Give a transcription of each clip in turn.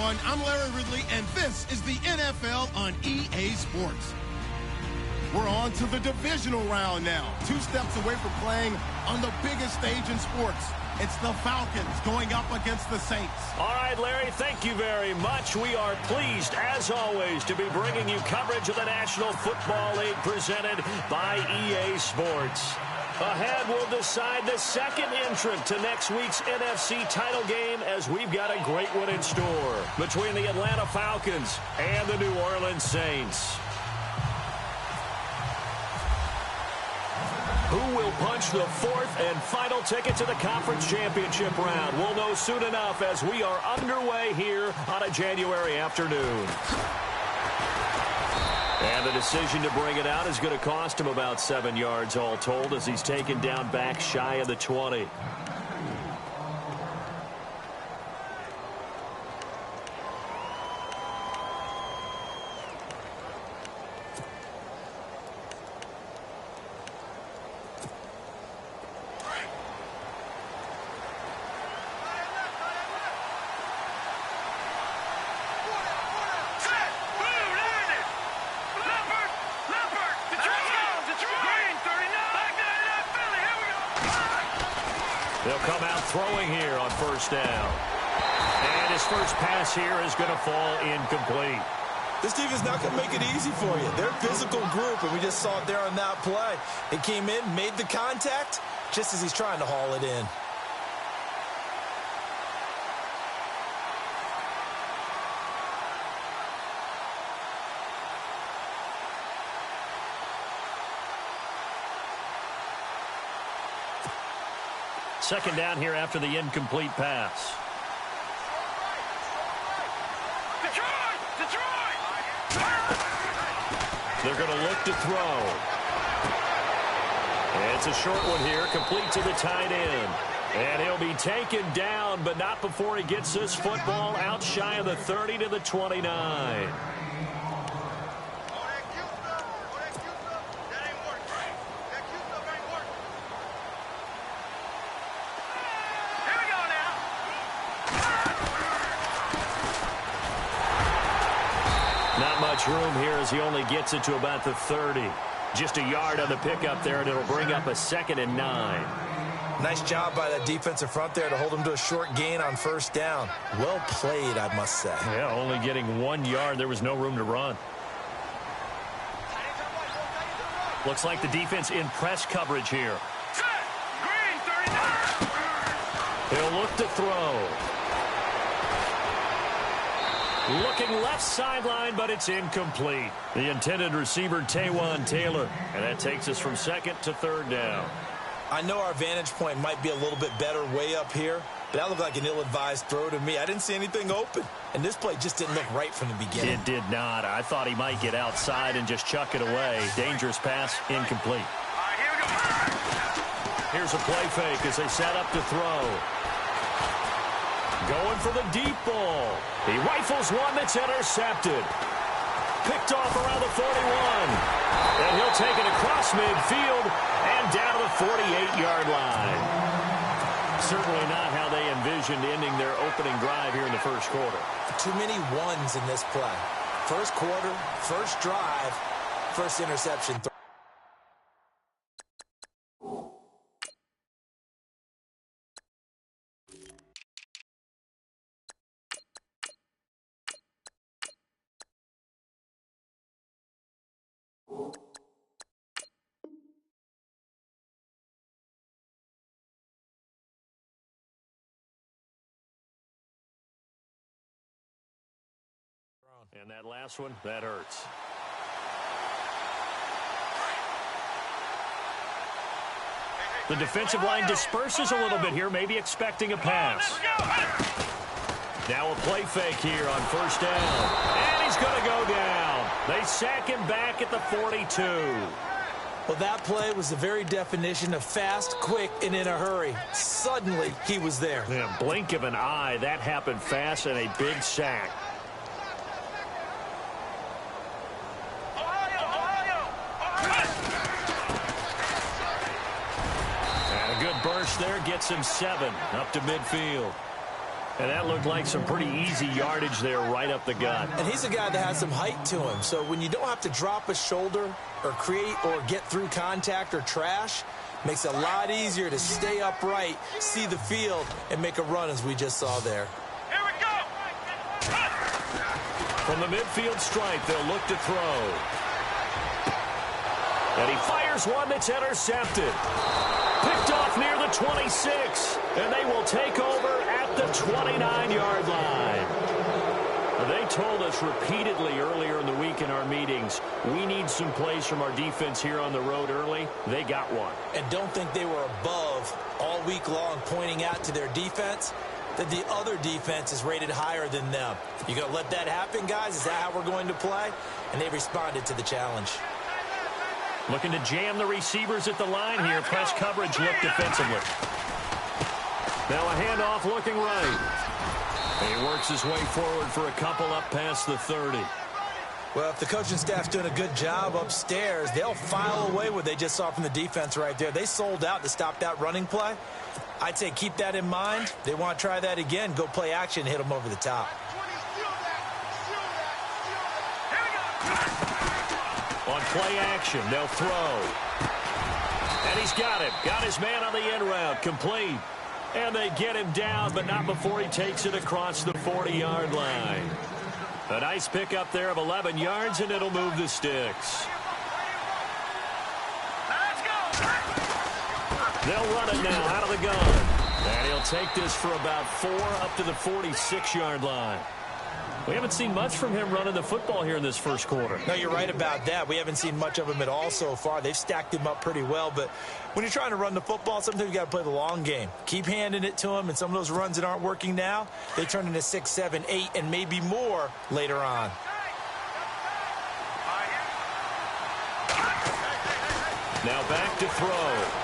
everyone. I'm Larry Ridley, and this is the NFL on EA Sports. We're on to the divisional round now. 2 steps away from playing on the biggest stage in sports. It's the Falcons going up against the Saints. All right, Larry, thank you very much. We are pleased, as always, to be bringing you coverage of the National Football League presented by EA Sports. Ahead, we'll decide the second entrant to next week's NFC title game, as we've got a great one in store between the Atlanta Falcons and the New Orleans Saints. Who will punch the 4th and final ticket to the conference championship round? We'll know soon enough as we are underway here on a January afternoon. And the decision to bring it out is going to cost him about 7 yards all told, as he's taken down back shy of the 20. They'll come out throwing here on first down. And his first pass here is going to fall incomplete. This defense not going to make it easy for you. They're a physical group, and we just saw it there on that play. He came in, made the contact, just as he's trying to haul it in. Second down here after the incomplete pass. They're going to look to throw. And it's a short one here, complete to the tight end. And he'll be taken down, but not before he gets this football out shy of the 30 to the 29. Room here as he only gets it to about the 30. Just a yard on the pickup there, and it'll bring up a 2nd and 9. Nice job by that defensive front there to hold him to a short gain on first down. Well played, I must say. Yeah, only getting 1 yard. There was no room to run. Looks like the defense in press coverage here. He'll look to throw. Looking left sideline, but it's incomplete. The intended receiver, Taywan Taylor. And that takes us from 2nd to 3rd down. I know our vantage point might be a little bit better way up here, but that looked like an ill-advised throw to me. I didn't see anything open. And this play just didn't look right from the beginning. It did not. I thought he might get outside and just chuck it away. Dangerous pass, incomplete. All right, here we go. Here's a play fake as they set up to throw. Going for the deep ball. He rifles one that's intercepted. Picked off around the 41. And he'll take it across midfield and down to the 48-yard line. Certainly not how they envisioned ending their opening drive here in the first quarter. Too many ones in this play. First quarter, first drive, first interception. And that last one, that hurts. The defensive line disperses a little bit here, maybe expecting a pass. Now a play fake here on first down. And he's going to go down. They sack him back at the 42. Well, that play was the very definition of fast, quick, and in a hurry. Suddenly, he was there. Yeah, blink of an eye, that happened fast, and a big sack. And a good burst there gets him 7 up to midfield. And that looked like some pretty easy yardage there right up the gut. And he's a guy that has some height to him. So when you don't have to drop a shoulder or create or get through contact or trash, makes it a lot easier to stay upright, see the field, and make a run as we just saw there. Here we go. From the midfield stripe, they'll look to throw. And he fires one that's intercepted. Picked off near the 26. And they will take over at the 29-yard line. They told us repeatedly earlier in the week in our meetings, we need some plays from our defense here on the road early. They got one. And don't think they were above all week long pointing out to their defense that the other defense is rated higher than them. You going to let that happen, guys? Is that how we're going to play? And they responded to the challenge. Looking to jam the receivers at the line here. Press coverage look defensively. Now a handoff looking right. And he works his way forward for a couple up past the 30. Well, if the coaching staff's doing a good job upstairs, they'll file away what they just saw from the defense right there. They sold out to stop that running play. I'd say keep that in mind. They want to try that again. Go play action, hit them over the top. On play action, they'll throw. And he's got him. Got his man on the end route. Complete. And they get him down, but not before he takes it across the 40-yard line. A nice pickup there of 11 yards, and it'll move the sticks. They'll run it now out of the gun. And he'll take this for about 4 up to the 46-yard line. We haven't seen much from him running the football here in this first quarter. No, you're right about that. We haven't seen much of him at all so far. They've stacked him up pretty well, but when you're trying to run the football, sometimes you got to play the long game. Keep handing it to him, and some of those runs that aren't working now, they turn into 6, 7, 8, and maybe more later on. Now back to throw.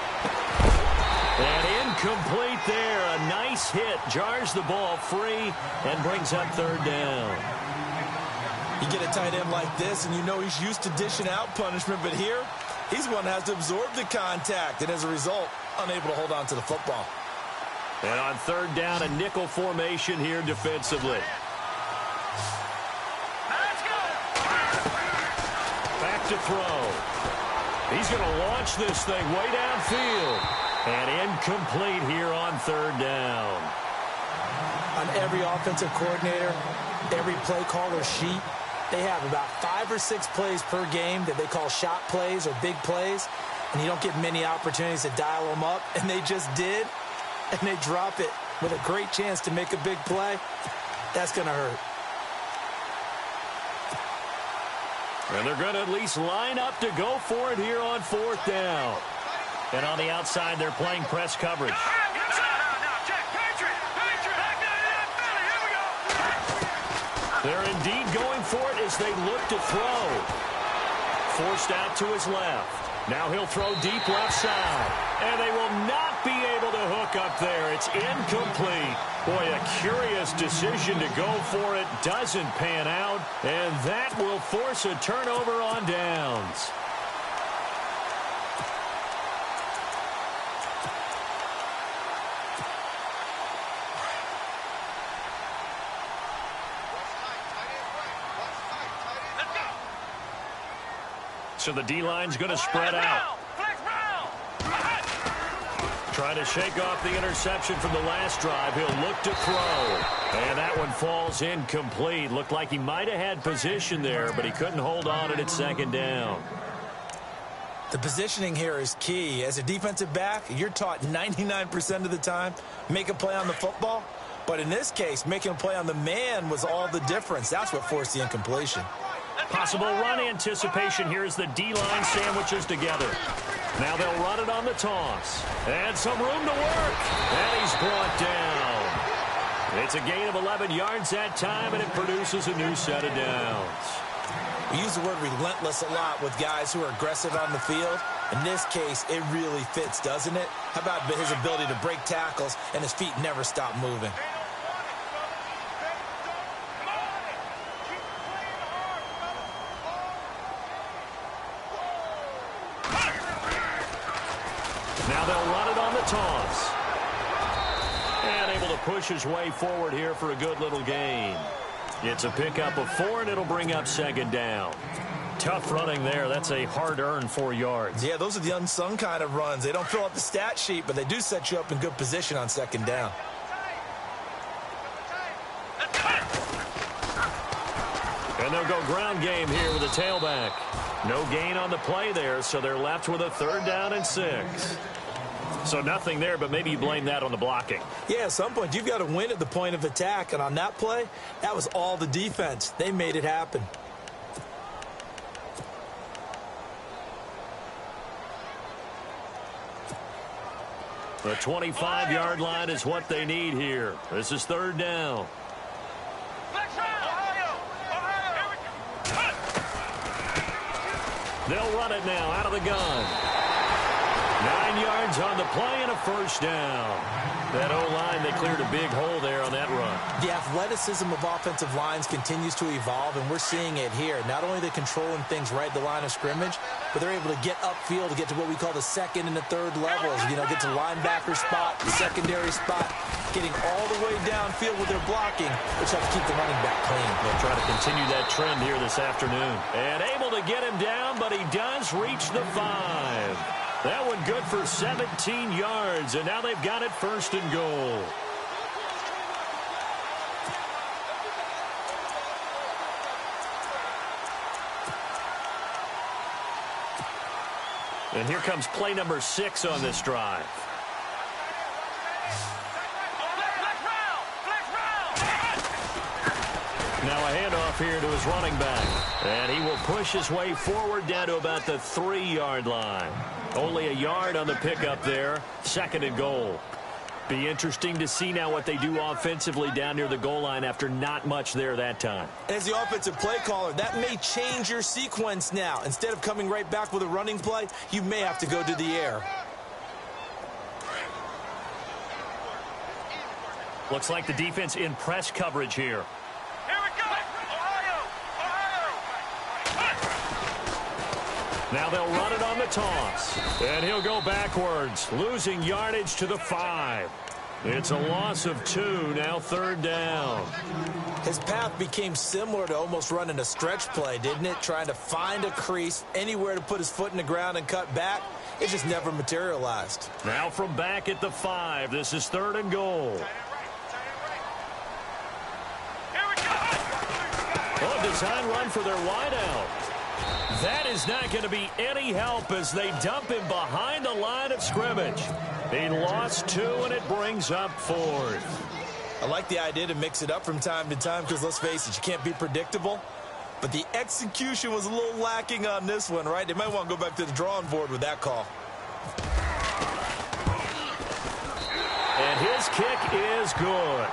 And incomplete there. A nice hit. Jars the ball free and brings up third down. You get a tight end like this, and you know he's used to dishing out punishment, but here, he's one that has to absorb the contact, and as a result, unable to hold on to the football. And on third down, a nickel formation here defensively. Back to throw. He's going to launch this thing way downfield. And incomplete here on third down. On every offensive coordinator, every play caller sheet, they have about 5 or 6 plays per game that they call shot plays or big plays, and you don't get many opportunities to dial them up, and they just did, and they drop it with a great chance to make a big play. That's going to hurt. And they're going to at least line up to go for it here on fourth down. And on the outside, they're playing press coverage. They're indeed going for it as they look to throw. Forced out to his left. Now he'll throw deep left side. And they will not be able to hook up there. It's incomplete. Boy, a curious decision to go for it. Doesn't pan out. And that will force a turnover on downs. So the D-line's going to spread out. Trying to shake off the interception from the last drive. He'll look to throw. And that one falls incomplete. Looked like he might have had position there, but he couldn't hold on it at second down. The positioning here is key. As a defensive back, you're taught 99% of the time, make a play on the football. But in this case, making a play on the man was all the difference. That's what forced the incompletion. Possible run anticipation here as the D-line sandwiches together. Now they'll run it on the toss. And some room to work. And he's brought down. It's a gain of 11 yards that time, and it produces a new set of downs. We use the word relentless a lot with guys who are aggressive on the field. In this case, it really fits, doesn't it? How about his ability to break tackles and his feet never stop moving? push his way forward here for a good little gain. It's a pickup of 4, and it'll bring up second down. Tough running there. That's a hard-earned 4 yards. Yeah, those are the unsung kind of runs. They don't fill up the stat sheet, but they do set you up in good position on second down. And they'll go ground game here with a tailback. No gain on the play there, so they're left with a 3rd down and 6. So nothing there, but maybe you blame that on the blocking. Yeah, at some point, you've got to win at the point of attack. And on that play, that was all the defense. They made it happen. The 25-yard line is what they need here. This is 3rd down. They'll run it now out of the gun. 9 yards on the play and a 1st down. That O-line, they cleared a big hole there on that run. The athleticism of offensive lines continues to evolve, and we're seeing it here. Not only are they controlling things right at the line of scrimmage, but they're able to get upfield to get to what we call the 2nd and the 3rd levels. You know, get to linebacker spot, the secondary spot, getting all the way downfield with their blocking, which helps keep the running back clean. They'll try to continue that trend here this afternoon. And able to get him down, but he does reach the 5. That one good for 17 yards, and now they've got it 1st and goal. And here comes play number 6 on this drive. Now a handoff here to his running back. And he will push his way forward down to about the 3-yard line. Only a yard on the pickup there. 2nd and goal. Be interesting to see now what they do offensively down near the goal line after not much there that time. As the offensive play caller, that may change your sequence now. Instead of coming right back with a running play, you may have to go to the air. Looks like the defense in press coverage here. Now they'll run it on the toss. And he'll go backwards, losing yardage to the 5. It's a loss of 2, now 3rd down. His path became similar to almost running a stretch play, didn't it? Trying to find a crease, anywhere to put his foot in the ground and cut back. It just never materialized. Now from back at the 5, this is 3rd and goal. Oh, design run for their wideout. That is not going to be any help as they dump him behind the line of scrimmage. He lost 2, and it brings up 4th. I like the idea to mix it up from time to time because, let's face it, you can't be predictable. But the execution was a little lacking on this one, right? They might want to go back to the drawing board with that call. And his kick is good.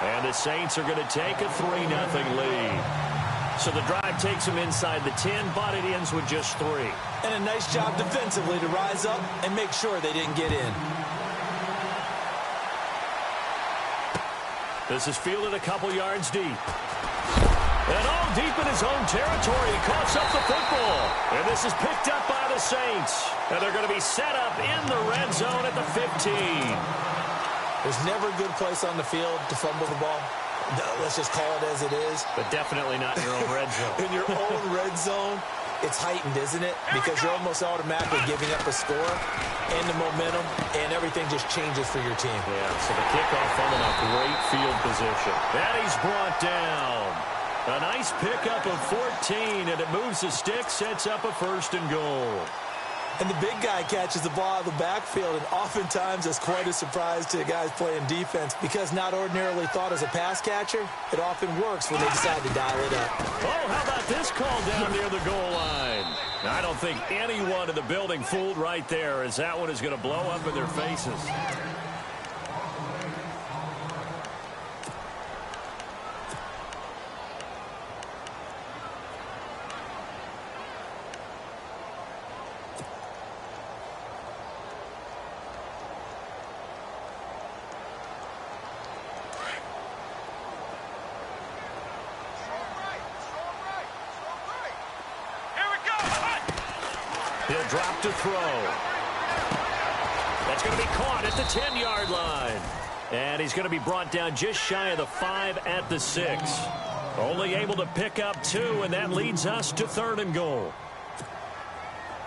And the Saints are going to take a 3-0 lead. So the drive takes them inside the 10, but it ends with just 3. And a nice job defensively to rise up and make sure they didn't get in. This is fielded a couple yards deep. And all deep in his own territory, he coughs up the football. And this is picked up by the Saints. And they're going to be set up in the red zone at the 15. There's never a good place on the field to fumble the ball. Let's just call it as it is. But definitely not in your own red zone. In your own red zone, it's heightened, isn't it? Because you're almost automatically giving up a score and the momentum, and everything just changes for your team. Yeah, so the kickoff from a great field position. And he's brought down. A nice pickup of 14, and it moves the stick, sets up a 1st and goal. And the big guy catches the ball out of the backfield, and oftentimes it's quite a surprise to the guys playing defense because not ordinarily thought as a pass catcher, it often works when they decide to dial it up. Oh, how about this call down near the goal line? I don't think anyone in the building fooled right there, as that one is going to blow up in their faces. He'll drop to throw. That's going to be caught at the 10-yard line. And he's going to be brought down just shy of the 5 at the 6. Only able to pick up 2, and that leads us to 3rd and goal.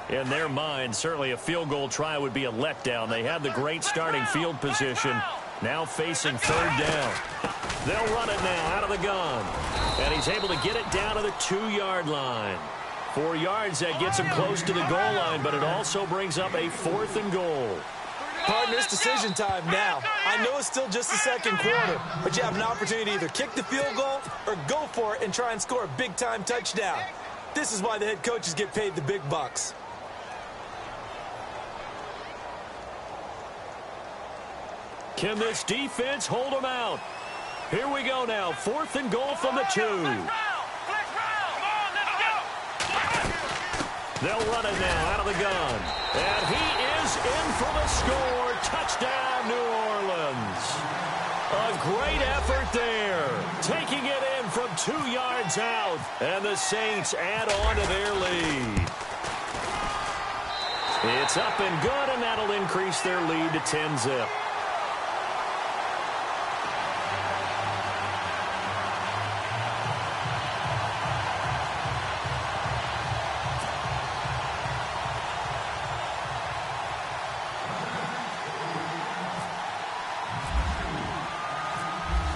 In their mind, certainly a field goal try would be a letdown. They have the great starting field position. Now facing 3rd down. They'll run it now out of the gun. And he's able to get it down to the 2-yard line. 4 yards, that gets him close to the goal line, but it also brings up a 4th and goal. Partner, it's decision time now. I know it's still just the second quarter, but you have an opportunity to either kick the field goal or go for it and try and score a big-time touchdown. This is why the head coaches get paid the big bucks. Can this defense hold them out? Here we go now. 4th and goal from the 2. They'll run it now out of the gun. And he is in for the score. Touchdown, New Orleans. A great effort there. Taking it in from 2 yards out. And the Saints add on to their lead. It's up and good, and that'll increase their lead to 10-zip.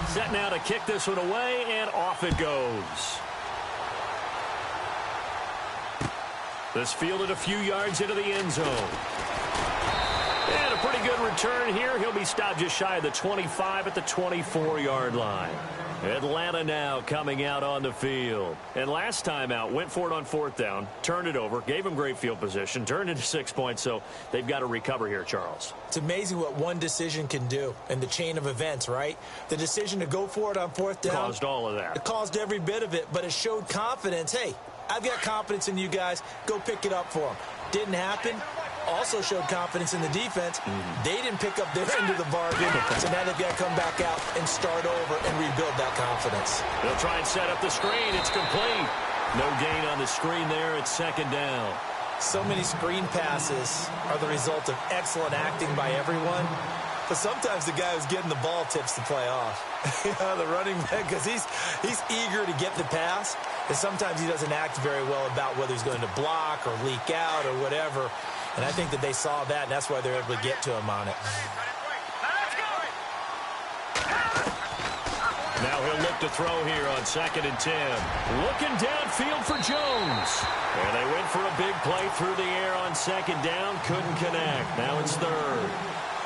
Set now to kick this one away, and off it goes. This fielded a few yards into the end zone. And a pretty good return here. He'll be stopped just shy of the 25 at the 24-yard line. Atlanta now coming out on the field. And last time out, went for it on 4th down, turned it over, gave him great field position, turned into 6 points, so they've got to recover here, Charles. It's amazing what one decision can do in the chain of events, right? The decision to go for it on 4th down caused all of that. It caused every bit of it, but it showed confidence. Hey, I've got confidence in you guys. Go pick it up for them. Didn't happen. Also showed confidence in the defense. They didn't pick up their end of the bargain, so now they've got to come back out and start over and rebuild that confidence. They'll try and set up the screen. It's complete. No gain on the screen there. It's 2nd down. So many screen passes are the result of excellent acting by everyone, but sometimes the guy who's getting the ball tips the play off. The running back, because he's eager to get the pass, and sometimes he doesn't act very well about whether he's going to block or leak out or whatever. And I think that they saw that, and that's why they're able to get to him on it. Now he'll look to throw here on 2nd and 10. Looking downfield for Jones. And they went for a big play through the air on 2nd down. Couldn't connect. Now it's 3rd.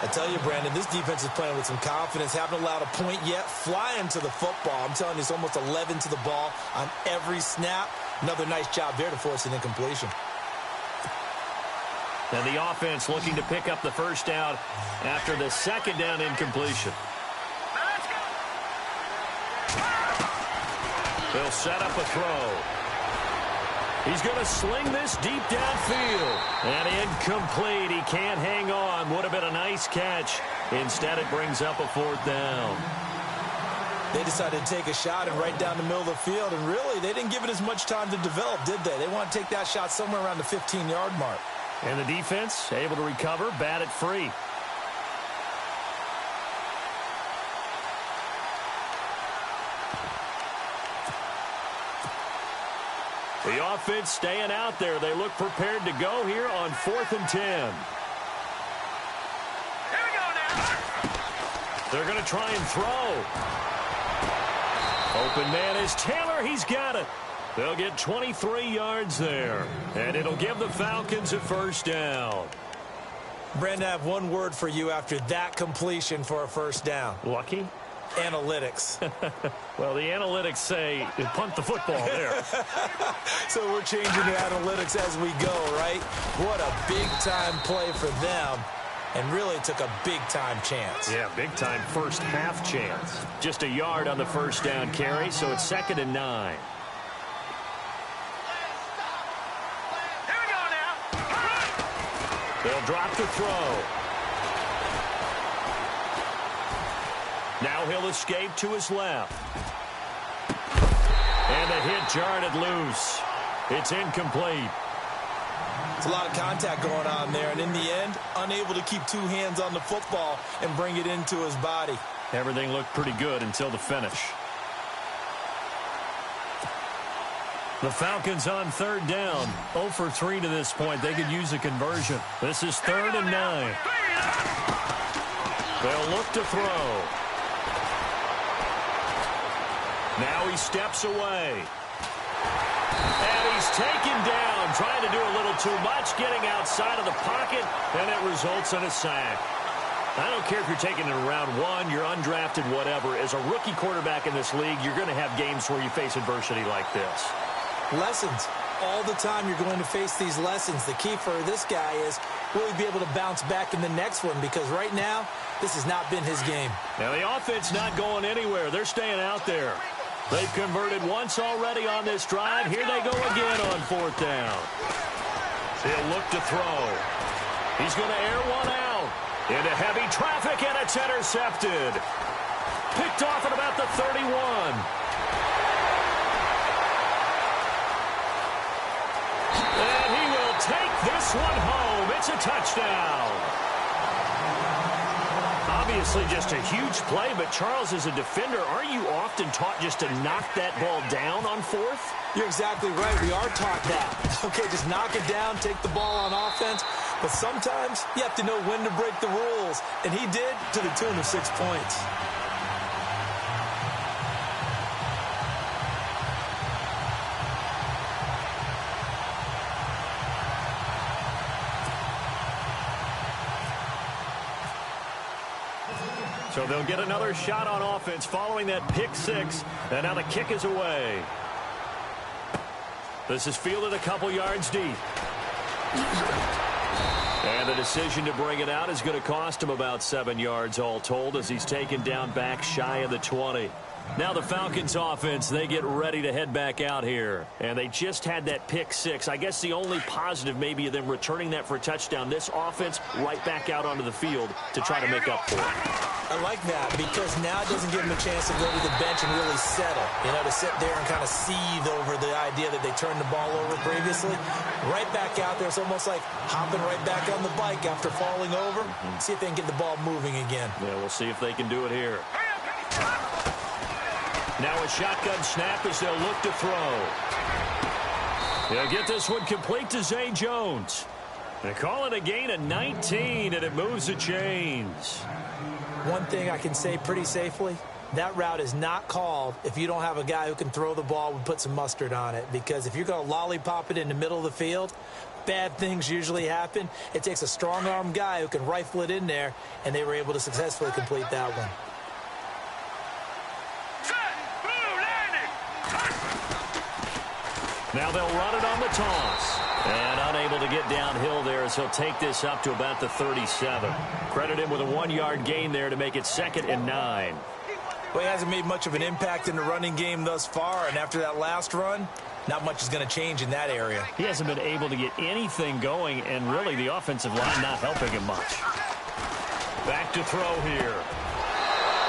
I tell you, Brandon, this defense is playing with some confidence. Haven't allowed a point yet. Flying to the football. I'm telling you, it's almost 11 to the ball on every snap. Another nice job there to force an incompletion. And the offense looking to pick up the 1st down after the 2nd down incompletion. They'll set up a throw. He's going to sling this deep downfield. And incomplete. He can't hang on. Would have been a nice catch. Instead, it brings up a 4th down. They decided to take a shot and right down the middle of the field. And really, they didn't give it as much time to develop, did they? They want to take that shot somewhere around the 15-yard mark. And the defense able to recover, bat it free. The offense staying out there. They look prepared to go here on 4th and 10. Here we go now. They're going to try and throw. Open man is Taylor. He's got it. They'll get 23 yards there. And it'll give the Falcons a 1st down. Brandon, I have one word for you after that completion for a 1st down. Lucky? Analytics. Well, the analytics say punt the football there. So we're changing the analytics as we go, right? What a big-time play for them. And really took a big-time chance. Yeah, big-time first half chance. Just a yard on the 1st down carry, so it's 2nd and 9. They'll drop the throw. Now he'll escape to his left. And the hit jarred it loose. It's incomplete. It's a lot of contact going on there, and in the end, unable to keep 2 hands on the football and bring it into his body. Everything looked pretty good until the finish. The Falcons on third down. 0 for 3 to this point. They could use a conversion. This is 3rd and 9. They'll look to throw. Now he steps away. And he's taken down, trying to do a little too much, getting outside of the pocket, and it results in a sack. I don't care if you're taking it in round 1, you're undrafted, whatever. As a rookie quarterback in this league, you're going to have games where you face adversity like this. Lessons. All the time you're going to face these lessons. The key for this guy is will he be able to bounce back in the next one, because right now, this has not been his game. Now the offense not going anywhere. They're staying out there. They've converted once already on this drive. Here they go again on 4th down. He'll look to throw. He's going to air one out. Into heavy traffic, and it's intercepted. Picked off at about the 31. And he will take this one home. It's a touchdown. Obviously just a huge play, but Charles, as a defender, aren't you often taught just to knock that ball down on 4th? You're exactly right. We are taught that. Okay, just knock it down, take the ball on offense. But sometimes you have to know when to break the rules. And he did, to the tune of 6 points. So they'll get another shot on offense following that pick 6. And now the kick is away. This is fielded a couple yards deep. And the decision to bring it out is going to cost him about 7 yards all told, as he's taken down back shy of the 20. Now the Falcons offense, they get ready to head back out here. And they just had that pick 6. I guess the only positive maybe of them returning that for a touchdown. This offense right back out onto the field to try to make up for it. I like that, because now it doesn't give him a chance to go to the bench and really settle. You know, to sit there and kind of seethe over the idea that they turned the ball over previously. Right back out there, it's almost like hopping right back on the bike after falling over. See if they can get the ball moving again. Yeah, we'll see if they can do it here. Now a shotgun snap as they'll look to throw. They'll get this one complete to Zay Jones. They call it a gain of 19, and it moves the chains. One thing I can say pretty safely, that route is not called if you don't have a guy who can throw the ball and put some mustard on it. Because if you're going to lollipop it in the middle of the field, bad things usually happen. It takes a strong-arm guy who can rifle it in there, and they were able to successfully complete that one. Now they'll run it on the toss. And unable to get downhill there as he'll take this up to about the 37. Credit him with a 1-yard gain there to make it 2nd and 9. Well, he hasn't made much of an impact in the running game thus far, and after that last run, not much is going to change in that area. He hasn't been able to get anything going, and really the offensive line not helping him much. Back to throw here.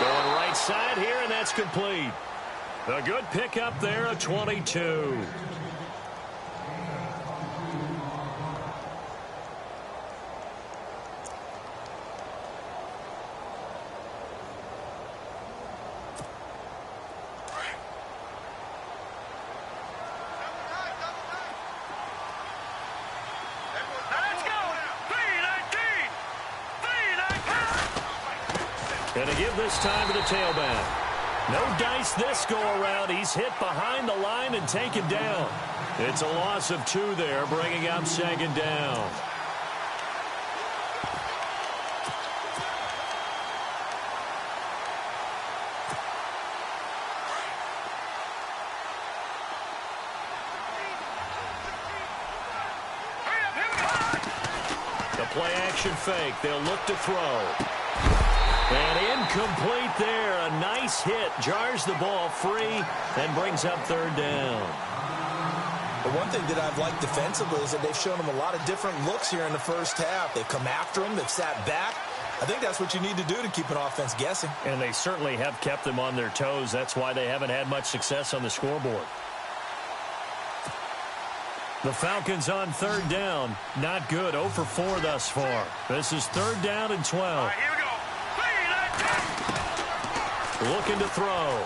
Going right side here, and that's complete. A good pickup there, a 22. Going to give this time to the tailback. No dice this go-around. He's hit behind the line and taken down. It's a loss of 2 there, bringing up 2nd down. The play-action fake. They'll look to throw. And incomplete there. A nice hit. Jars the ball free and brings up 3rd down. The one thing that I've liked defensively is that they've shown him a lot of different looks here in the first half. They've come after him. They've sat back. I think that's what you need to do to keep an offense guessing. And they certainly have kept them on their toes. That's why they haven't had much success on the scoreboard. The Falcons on 3rd down. Not good. 0 for 4 thus far. This is 3rd down and 12. All right, here we go. Looking to throw.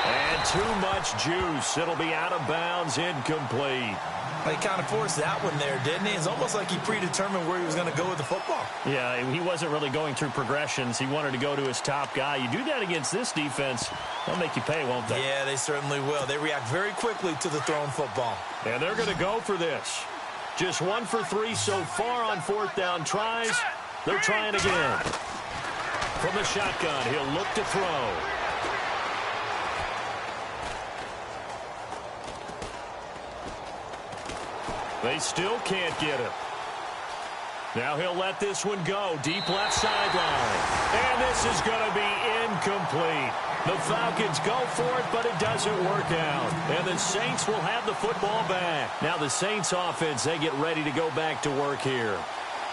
And too much juice. It'll be out of bounds, incomplete. He kind of forced that one there, didn't he? It's almost like he predetermined where he was going to go with the football. Yeah, he wasn't really going through progressions. He wanted to go to his top guy. You do that against this defense, they'll make you pay, won't they? Yeah, they certainly will. They react very quickly to the thrown football. And they're going to go for this. Just 1 for 3 so far on fourth down tries. They're trying again. From the shotgun, he'll look to throw. They still can't get him. Now he'll let this one go. Deep left sideline. And this is going to be incomplete. The Falcons go for it, but it doesn't work out. And the Saints will have the football back. Now the Saints offense, they get ready to go back to work here.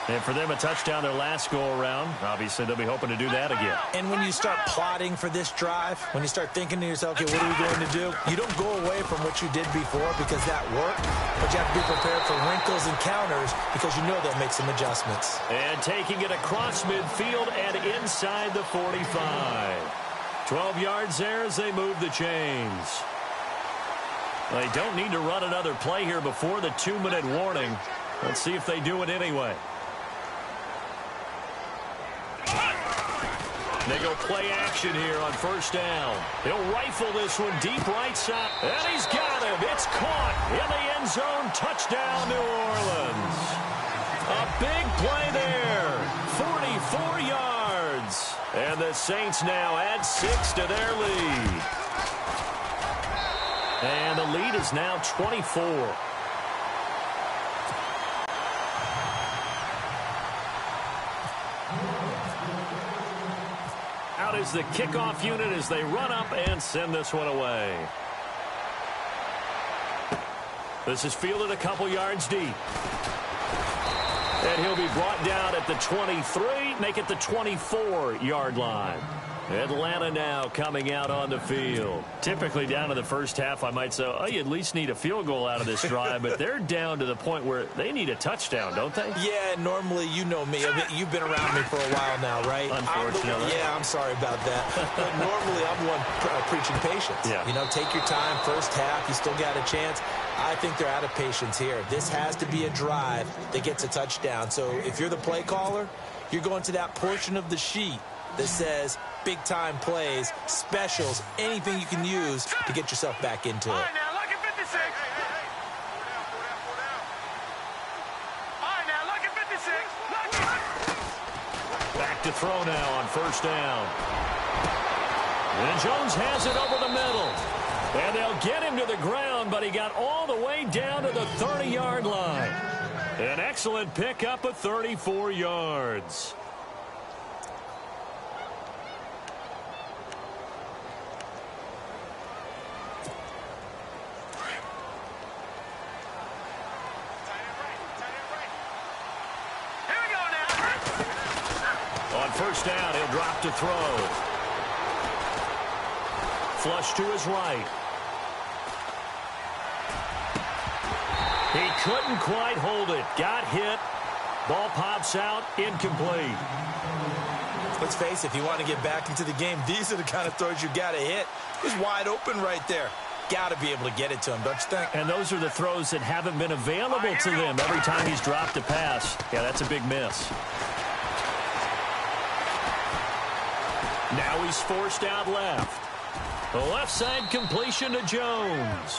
And for them, a touchdown their last go-around. Obviously, they'll be hoping to do that again. And when you start plotting for this drive, when you start thinking to yourself, okay, what are we going to do? You don't go away from what you did before because that worked, but you have to be prepared for wrinkles and counters because you know they'll make some adjustments. And taking it across midfield and inside the 45. 12 yards there as they move the chains. They don't need to run another play here before the 2-minute warning. Let's see if they do it anyway. They go play action here on first down. He'll rifle this one deep right side. And he's got him. It's caught in the end zone. Touchdown, New Orleans. A big play there. 44 yards. And the Saints now add 6 to their lead. And the lead is now 24. Out is the kickoff unit as they run up and send this one away. This is fielded a couple yards deep. And he'll be brought down at the 23, make it the 24-yard line. Atlanta now coming out on the field. Typically down to the first half, I might say, oh, you at least need a field goal out of this drive, but they're down to the point where they need a touchdown, don't they? Yeah, normally, you know me. I mean, you've been around me for a while now, right? Unfortunately. I'm sorry about that. But normally, I'm one preaching patience. Yeah. You know, take your time, first half, you still got a chance. I think they're out of patience here. This has to be a drive that gets a touchdown. So if you're the play caller, you're going to that portion of the sheet that says big-time plays, specials, anything you can use to get yourself back into it. All right, now, look at 56. All right, now, look at 56. Back to throw now on first down. And Jones has it over the middle. And they'll get him to the ground, but he got all the way down to the 30-yard line. An excellent pickup of 34 yards. First down, he'll drop to throw. Flush to his right. He couldn't quite hold it. Got hit. Ball pops out. Incomplete. Let's face it, if you want to get back into the game, these are the kind of throws you got to hit. He's wide open right there. Got to be able to get it to him, don't you think? And those are the throws that haven't been available to them every time he's dropped a pass. Yeah, that's a big miss. Now he's forced out left. The left side completion to Jones.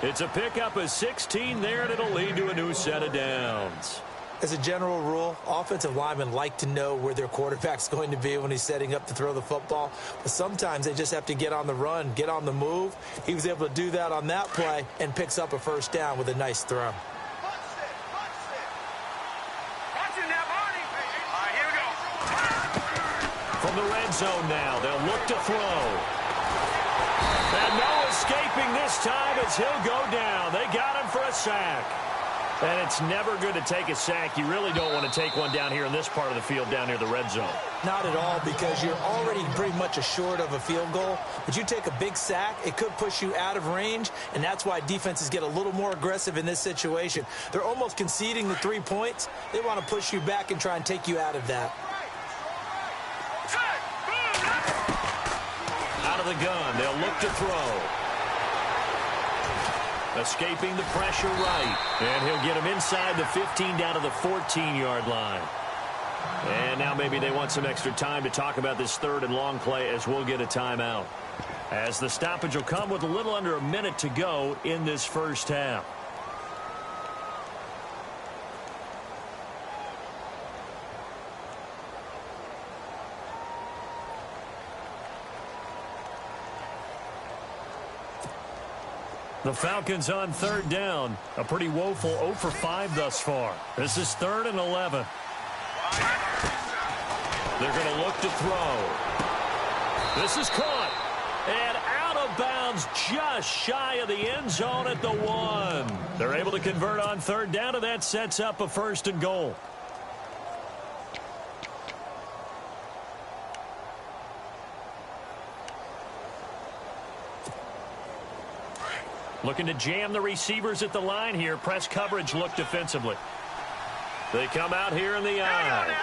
It's a pickup of 16 there, and it'll lead to a new set of downs. As a general rule, offensive linemen like to know where their quarterback's going to be when he's setting up to throw the football. But sometimes they just have to get on the run, get on the move. He was able to do that on that play and picks up a first down with a nice throw. From the red zone now, they'll look to throw. And no escaping this time as he'll go down. They got him for a sack. And it's never good to take a sack. You really don't want to take one down here in this part of the field down near the red zone. Not at all, because you're already pretty much assured of a field goal. But you take a big sack, it could push you out of range, and that's why defenses get a little more aggressive in this situation. They're almost conceding the 3 points. They want to push you back and try and take you out of that. of the gun. They'll look to throw. Escaping the pressure right. And he'll get him inside the 15 down to the 14-yard line. And now maybe they want some extra time to talk about this third and long play as we'll get a timeout. As the stoppage will come with a little under a minute to go in this first half. The Falcons on third down. A pretty woeful 0 for 5 thus far. This is 3rd and 11. They're going to look to throw. This is caught. And out of bounds just shy of the end zone at the 1. They're able to convert on third down, and that sets up a 1st and goal. Looking to jam the receivers at the line here. Press coverage look defensively. They come out here in the eye.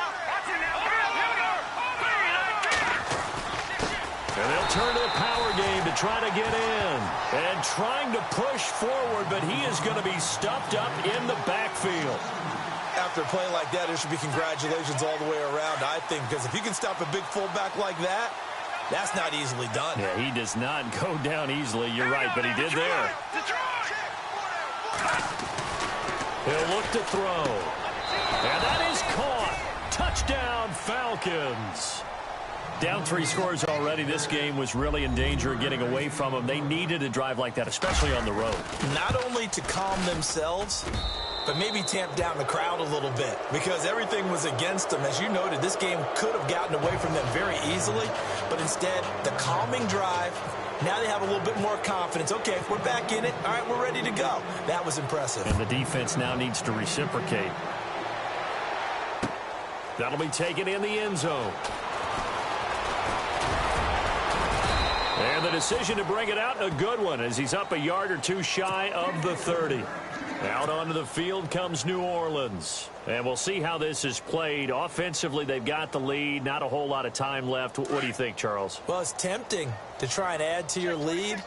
And they'll turn to the power game to try to get in. And trying to push forward, but he is going to be stuffed up in the backfield. After a play like that, there should be congratulations all the way around, I think, because if you can stop a big fullback like that, that's not easily done. Yeah, he does not go down easily. You're right, but he did there. He'll look to throw. And that is caught. Touchdown, Falcons. Down 3 scores already. This game was really in danger of getting away from them. They needed a drive like that, especially on the road. Not only to calm themselves, but maybe tamp down the crowd a little bit, because everything was against them. As you noted, this game could have gotten away from them very easily, but instead, the calming drive, now they have a little bit more confidence. Okay, we're back in it. All right, we're ready to go. That was impressive. And the defense now needs to reciprocate. That'll be taken in the end zone. And the decision to bring it out, a good one, as he's up a yard or two shy of the 30. Out onto the field comes New Orleans. And we'll see how this is played. Offensively, they've got the lead. Not a whole lot of time left. What do you think, Charles? Well, it's tempting to try and add to your lead,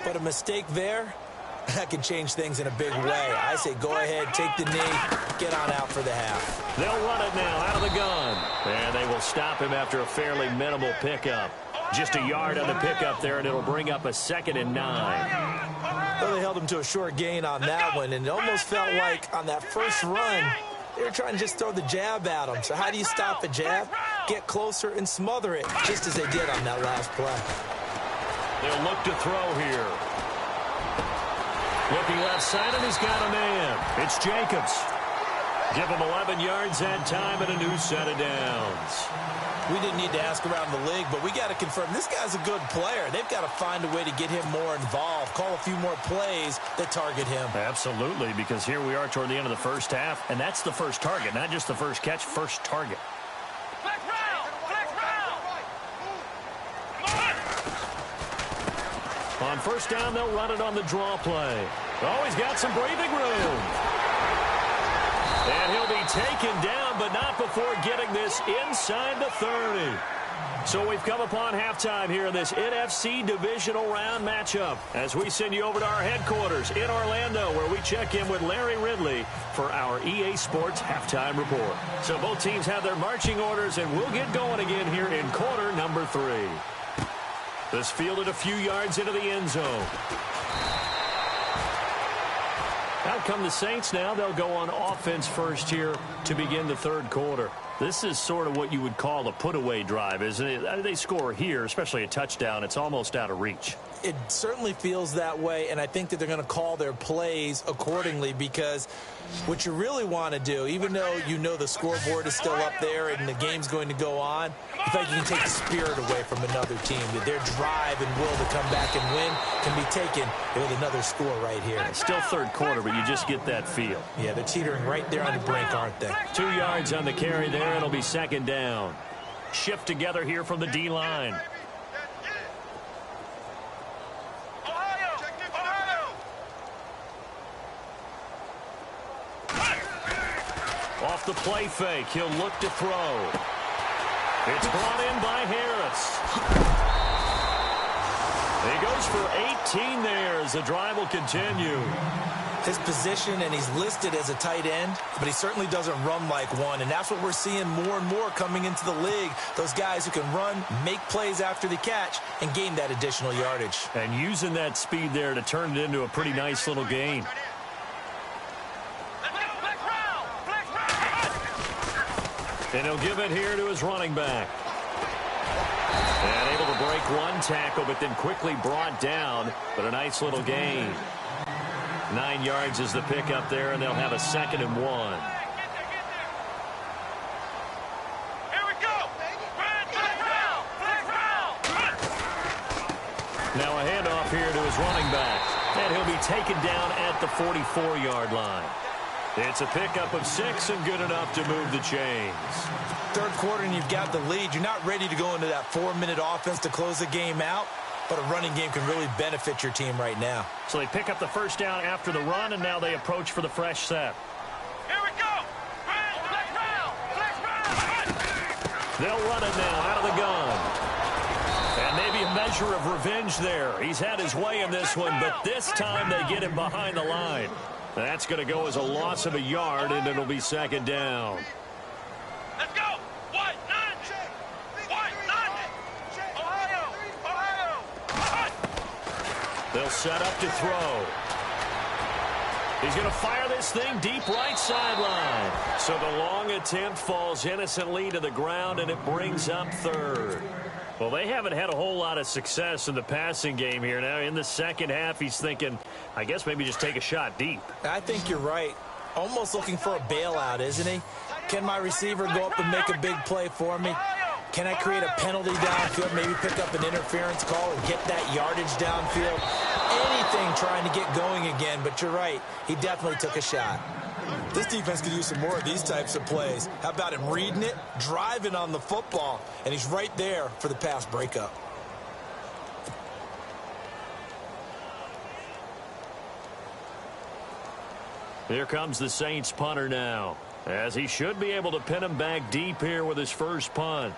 but a mistake there, that can change things in a big way. I say go ahead, take the knee, get on out for the half. They'll run it now out of the gun. And they will stop him after a fairly minimal pickup. Just a yard on the pickup there, and it'll bring up a 2nd and 9. Well, they held him to a short gain on that one, and it almost felt like on that first run, they were trying to just throw the jab at him. So how do you stop a jab? Get closer and smother it, just as they did on that last play. They'll look to throw here. Looking left side, and he's got a man. It's Jacobs. Give him 11 yards that time and a new set of downs. We didn't need to ask around the league, but we got to confirm this guy's a good player. They've got to find a way to get him more involved, call a few more plays that target him. Absolutely, because here we are toward the end of the first half, and that's the first target, not just the first catch, first target. On first down, they'll run it on the draw play. Oh, he's got some breathing room. And he'll be taken down, but not before getting this inside the 30. So we've come upon halftime here in this NFC divisional round matchup as we send you over to our headquarters in Orlando, where we check in with Larry Ridley for our EA Sports halftime report. So both teams have their marching orders, and we'll get going again here in quarter number 3. This fielded a few yards into the end zone. Out come the Saints now. They'll go on offense first here to begin the third quarter. This is sort of what you would call a put-away drive, isn't it? They score here, especially a touchdown. It's almost out of reach. It certainly feels that way, and I think that they're going to call their plays accordingly, because what you really want to do, even though you know the scoreboard is still up there and the game's going to go on, in fact, you can take the spirit away from another team, that their drive and will to come back and win can be taken with another score right here. It's still third quarter, but you just get that feel. Yeah, they're teetering right there on the brink, aren't they? 2 yards on the carry there. It'll be second down. Shift together here from the D-line. Off the play fake, he'll look to throw. It's brought in by Harris. goes for 18 there as the drive will continue. His position, and he's listed as a tight end, but he certainly doesn't run like one, and that's what we're seeing more and more coming into the league. Those guys who can run, make plays after the catch, and gain that additional yardage. And using that speed there to turn it into a pretty nice little gain. And he'll give it here to his running back. And able to break one tackle, but then quickly brought down, but a nice little gain. 9 yards is the pickup there, and they'll have a 2nd and 1. Here we go. Now a handoff here to his running back. And he'll be taken down at the 44-yard line. It's a pickup of 6 and good enough to move the chains. Third quarter and you've got the lead. You're not ready to go into that 4-minute offense to close the game out, but a running game can really benefit your team right now. So they pick up the first down after the run, and now they approach for the fresh set. Here we go. They'll run it now out of the gun. And maybe a measure of revenge there. He's had his way in this one, but this time they get him behind the line. That's going to go as a loss of a yard, and it'll be 2nd down. Let's go. White, nine. Ohio. They'll set up to throw. He's going to fire this thing deep right sideline. So the long attempt falls innocently to the ground, and it brings up 3rd. Well, they haven't had a whole lot of success in the passing game here. Now, in the second half, he's thinking, I guess maybe just take a shot deep. I think you're right. Almost looking for a bailout, isn't he? Can my receiver go up and make a big play for me? Can I create a penalty downfield, maybe pick up an interference call and get that yardage downfield? Anything trying to get going again, but you're right. He definitely took a shot. This defense could use some more of these types of plays. How about him reading it, driving on the football, and he's right there for the pass breakup. Here comes the Saints punter now, as he should be able to pin him back deep here with his first punt.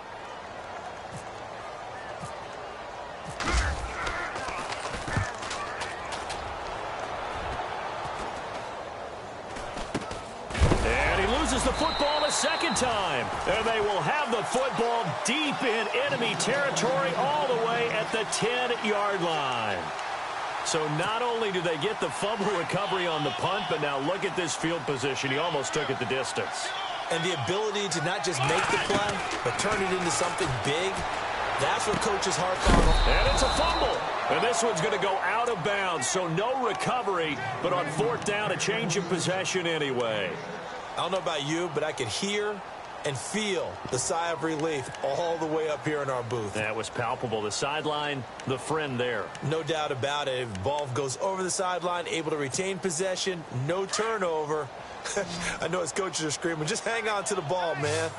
The football a second time, and they will have the football deep in enemy territory all the way at the 10-yard line. So not only do they get the fumble recovery on the punt, but now look at this field position. He almost took it the distance. And the ability to not just make the play, but turn it into something big, that's what coaches harp on. And it's a fumble. And this one's going to go out of bounds, so no recovery, but on 4th down, a change of possession anyway. I don't know about you, but I could hear and feel the sigh of relief all the way up here in our booth. That was palpable. The sideline, the friend there. No doubt about it. If the ball goes over the sideline, able to retain possession, no turnover. I know his coaches are screaming, just hang on to the ball, man.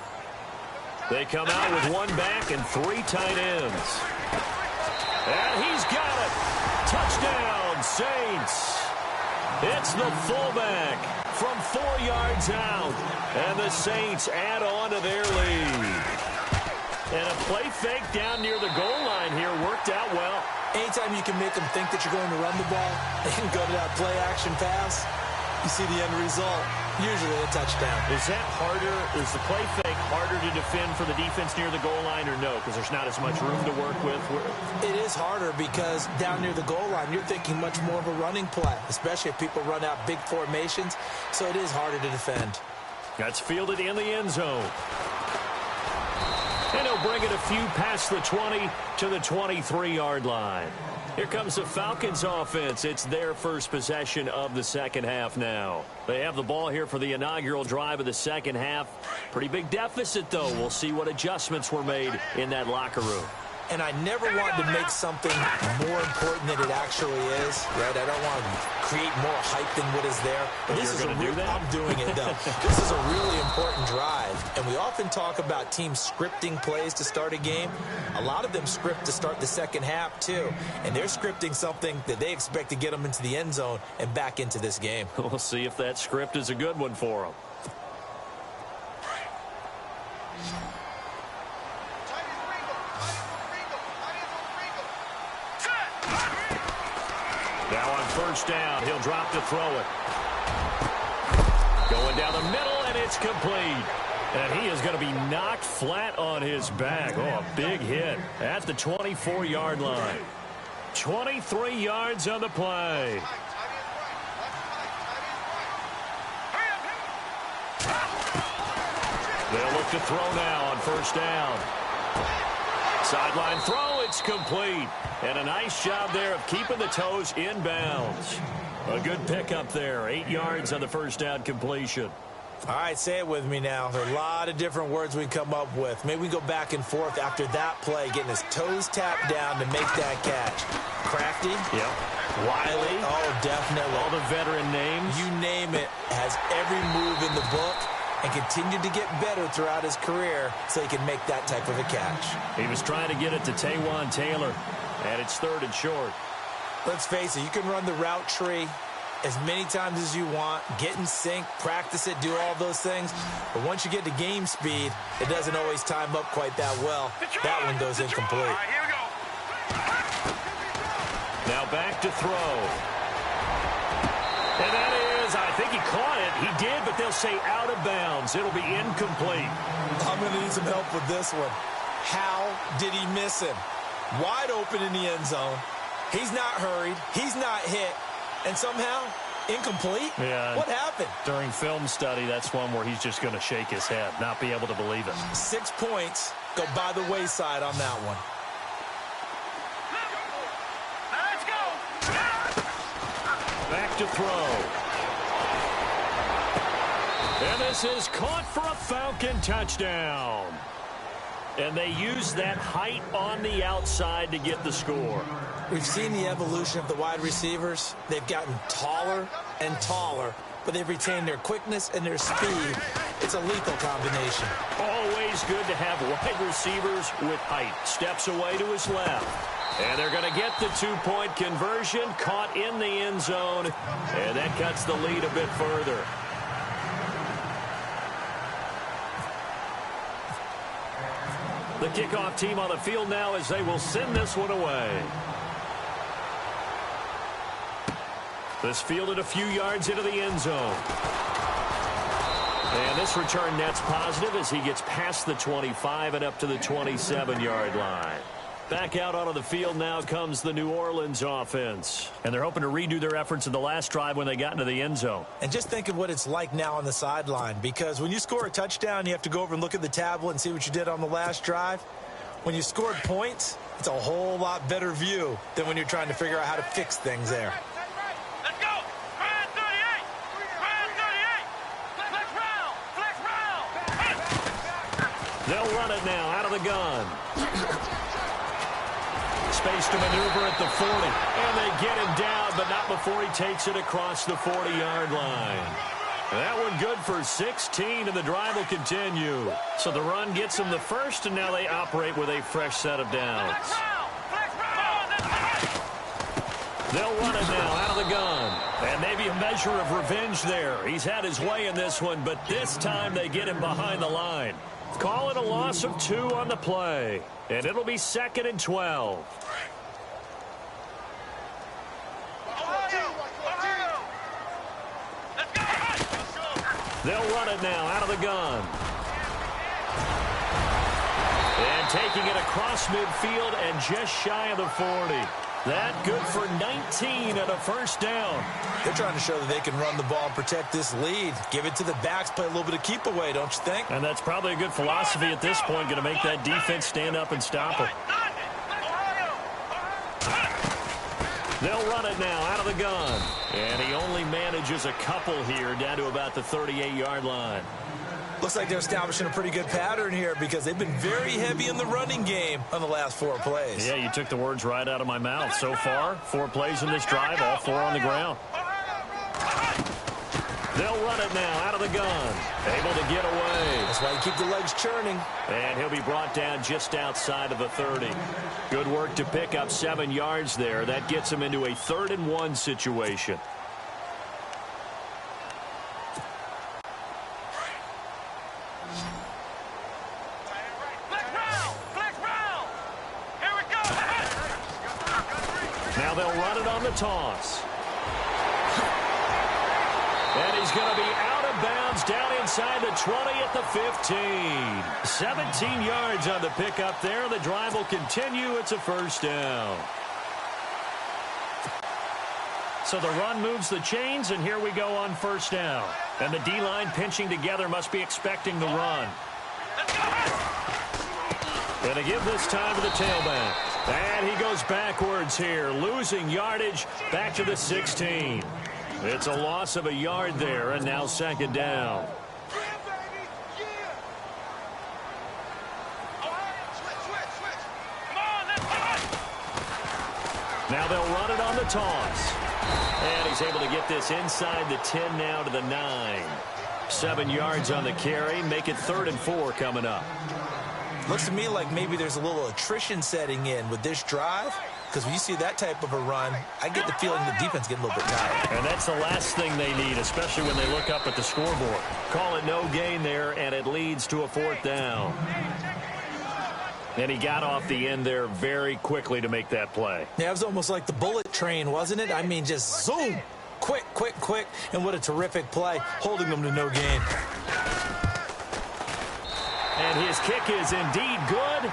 They come out with 1 back and 3 tight ends. And he's got it. Touchdown, Saints. It's the fullback from 4 yards out, and the Saints add on to their lead. And a play fake down near the goal line here worked out well. Anytime you can make them think that you're going to run the ball and go to that play-action pass, you see the end result, usually a touchdown. Is that harder? Is the play fake harder to defend for the defense near the goal line or no? Because there's not as much room to work with. It is harder because down near the goal line, you're thinking much more of a running play, especially if people run out big formations. So it is harder to defend. That's fielded in the end zone. And he'll bring it a few past the 20 to the 23-yard line. Here comes the Falcons offense. It's their first possession of the second half now. They have the ball here for the inaugural drive of the second half. Pretty big deficit, though. We'll see what adjustments were made in that locker room. And I never want to make something more important than it actually is, right? I don't want to create more hype than what is there. But this is a real, I'm doing it, though. This is a really important drive. And we often talk about teams scripting plays to start a game. A lot of them script to start the second half, too. And they're scripting something that they expect to get them into the end zone and back into this game. We'll see if that script is a good one for them. Now on first down, he'll drop to throw it. Going down the middle, and it's complete. And he is going to be knocked flat on his back. Oh, a big hit at the 24-yard line. 23 yards on the play. They'll look to throw now on first down. Sideline throw, it's complete. And a nice job there of keeping the toes in bounds. A good pickup there. 8 yards on the first down completion. All right, say it with me now. There are a lot of different words we can come up with. Maybe we go back and forth after that play, getting his toes tapped down to make that catch. Crafty? Yep. Wiley? Oh, definitely. All the veteran names? You name it. Has every move in the book and continued to get better throughout his career so he can make that type of a catch. He was trying to get it to Taywan Taylor, and it's 3rd and short. Let's face it, you can run the route tree as many times as you want, get in sync, practice it, do all those things. But once you get to game speed, it doesn't always time up quite that well. That one goes incomplete. All right, here we go. Now back to throw. And that is, I think he caught it. He did, but they'll say out of bounds. It'll be incomplete. I'm going to need some help with this one. How did he miss him? Wide open in the end zone. He's not hurried. He's not hit. And somehow, incomplete? Yeah. What happened? During film study, that's one where he's just going to shake his head, not be able to believe it. 6 points go by the wayside on that one. Let's go. Back to throw. And this is caught for a Falcon touchdown. And they use that height on the outside to get the score. We've seen the evolution of the wide receivers. They've gotten taller and taller, but they've retained their quickness and their speed. It's a lethal combination. Always good to have wide receivers with height. Steps away to his left. And they're going to get the 2-point conversion, caught in the end zone, and that cuts the lead a bit further. The kickoff team on the field now as they will send this one away. This fielded a few yards into the end zone. And this return net's positive as he gets past the 25 and up to the 27-yard line. Back out onto the field now comes the New Orleans offense. And they're hoping to redo their efforts in the last drive when they got into the end zone. And just think of what it's like now on the sideline, because when you score a touchdown, you have to go over and look at the tablet and see what you did on the last drive. When you scored points, it's a whole lot better view than when you're trying to figure out how to fix things there. Let's go. Fire 38. Fire 38. Flex round. Flex round. They'll run it now out of the gun. Space to maneuver at the 40. And they get him down, but not before he takes it across the 40-yard line. That one good for 16, and the drive will continue. So the run gets them the first, and now they operate with a fresh set of downs. They'll run it now out of the gun. And maybe a measure of revenge there. He's had his way in this one, but this time they get him behind the line. Call it a loss of 2 on the play. And it'll be 2nd and 12. They'll run it now out of the gun. And taking it across midfield and just shy of the 40. That good for 19 and a first down. They're trying to show that they can run the ball and protect this lead. Give it to the backs, play a little bit of keep away, don't you think? And that's probably a good philosophy at this point, going to make that defense stand up and stop it. They'll run it now out of the gun. And he only manages a couple here down to about the 38-yard line. Looks like they're establishing a pretty good pattern here because they've been very heavy in the running game on the last 4 plays. Yeah, you took the words right out of my mouth. So far, 4 plays in this drive, all 4 on the ground. They'll run it now out of the gun. Able to get away. That's why you keep the legs churning. And he'll be brought down just outside of the 30. Good work to pick up 7 yards there. That gets him into a 3rd and 1 situation. Now they'll run it on the toss. And he's going to be out of bounds down inside the 20 at the 15. 17 yards on the pickup there. The drive will continue. It's a first down. So the run moves the chains, and here we go on first down. And the D-line pinching together must be expecting the run. Going to give this time to the tailback. And he goes backwards here, losing yardage back to the 16. It's a loss of a yard there, and now second down. Now they'll run it on the toss. And he's able to get this inside the 10 now to the 9. 7 yards on the carry. Make it 3rd and 4 coming up. Looks to me like maybe there's a little attrition setting in with this drive. Because when you see that type of a run, I get the feeling the defense getting a little bit tired. And that's the last thing they need, especially when they look up at the scoreboard. Call it no gain there, and it leads to a 4th down. And he got off the end there very quickly to make that play. Yeah, it was almost like the bullet train, wasn't it? I mean, just zoom. Quick, quick, quick. And what a terrific play, holding them to no gain. And his kick is indeed good.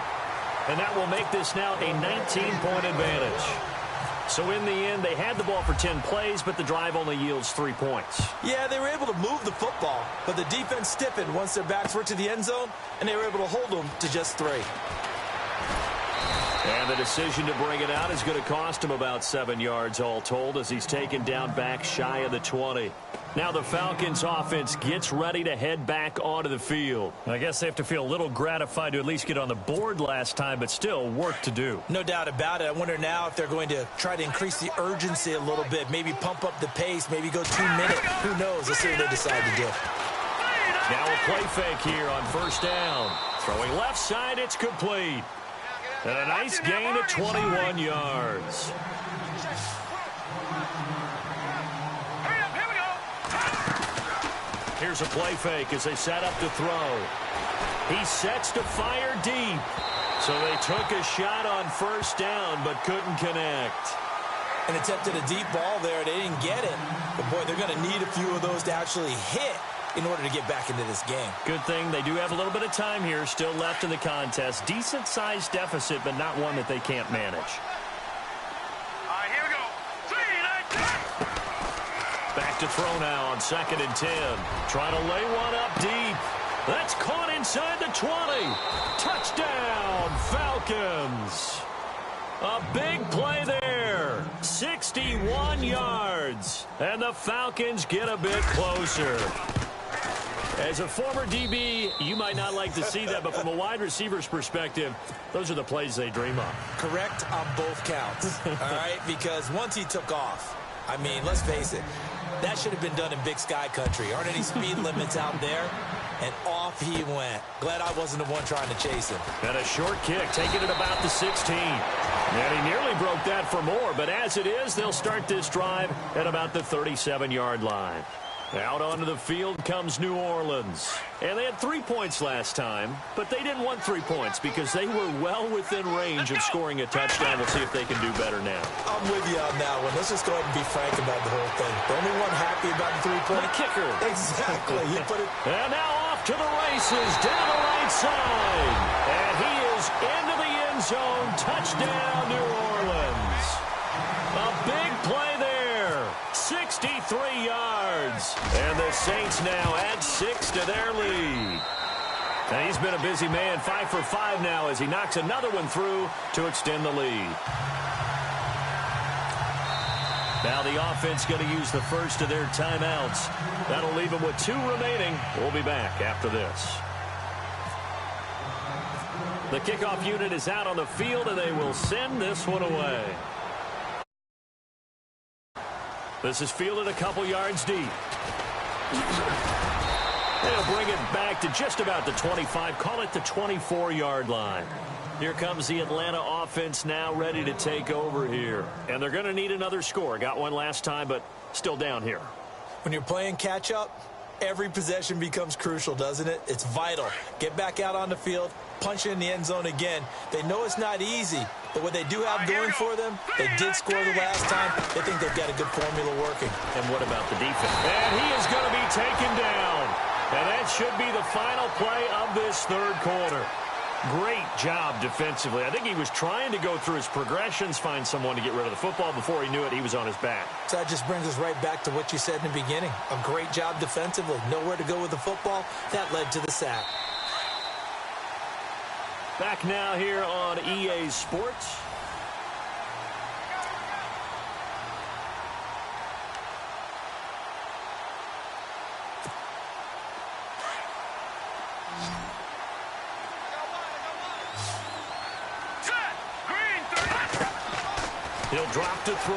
And that will make this now a 19-point advantage. So in the end, they had the ball for 10 plays, but the drive only yields 3 points. Yeah, they were able to move the football, but the defense stiffened once their backs were to the end zone, and they were able to hold them to just 3. And the decision to bring it out is going to cost him about 7 yards all told as he's taken down back shy of the 20. Now the Falcons offense gets ready to head back onto the field. I guess they have to feel a little gratified to at least get on the board last time, but still work to do. No doubt about it. I wonder now if they're going to try to increase the urgency a little bit, maybe pump up the pace, maybe go 2 minutes. Who knows? Let's see what they decide to do. Now a play fake here on first down. Throwing left side, it's complete. And a nice gain of 21 yards. Here's a play fake as they set up to throw. He sets to fire deep. So they took a shot on first down but couldn't connect. And attempted a deep ball there. They didn't get it. But, boy, they're going to need a few of those to actually hit in order to get back into this game. Good thing they do have a little bit of time here still left in the contest. Decent-sized deficit, but not one that they can't manage. All right, here we go. 3, 9, Back to throw now on 2nd and 10. Trying to lay one up deep. That's caught inside the 20. Touchdown, Falcons. A big play there. 61 yards. And the Falcons get a bit closer. As a former DB, you might not like to see that, but from a wide receiver's perspective, those are the plays they dream of. Correct on both counts, all right? Because once he took off, I mean, let's face it, that should have been done in Big Sky country. Aren't any speed limits out there? And off he went. Glad I wasn't the one trying to chase him. And a short kick, taking it about the 16. And he nearly broke that for more, but as it is, they'll start this drive at about the 37-yard line. Out onto the field comes New Orleans. And they had 3 points last time, but they didn't want 3 points because they were well within range of scoring a touchdown. We'll see if they can do better now. I'm with you on that one. Let's just go ahead and be frank about the whole thing. The only one happy about the 3-point. The kicker. Exactly. You put it. And now off to the races down the right side. And he is into the end zone. Touchdown, New Orleans. A big play there. 63 yards. And the Saints now add 6 to their lead. And he's been a busy man, 5 for 5 now as he knocks another one through to extend the lead. Now the offense going to use the first of their timeouts. That'll leave them with 2 remaining. We'll be back after this. The kickoff unit is out on the field, and they will send this one away. This is fielded a couple yards deep. They'll bring it back to just about the 25, call it the 24-yard line. Here comes the Atlanta offense now ready to take over here. And they're going to need another score. Got one last time, but still down here. When you're playing catch-up, every possession becomes crucial, doesn't it? It's vital. Get back out on the field, punch it in the end zone again. They know it's not easy, But what they do have going for them, they did score the last time. They think they've got a good formula working. And what about the defense? And he is going to be taken down. And that should be the final play of this third quarter. Great job defensively. I think he was trying to go through his progressions, find someone to get rid of the football. Before he knew it, he was on his back. So that just brings us right back to what you said in the beginning. A great job defensively. Nowhere to go with the football. That led to the sack. Back now here on EA Sports. He'll drop to throw.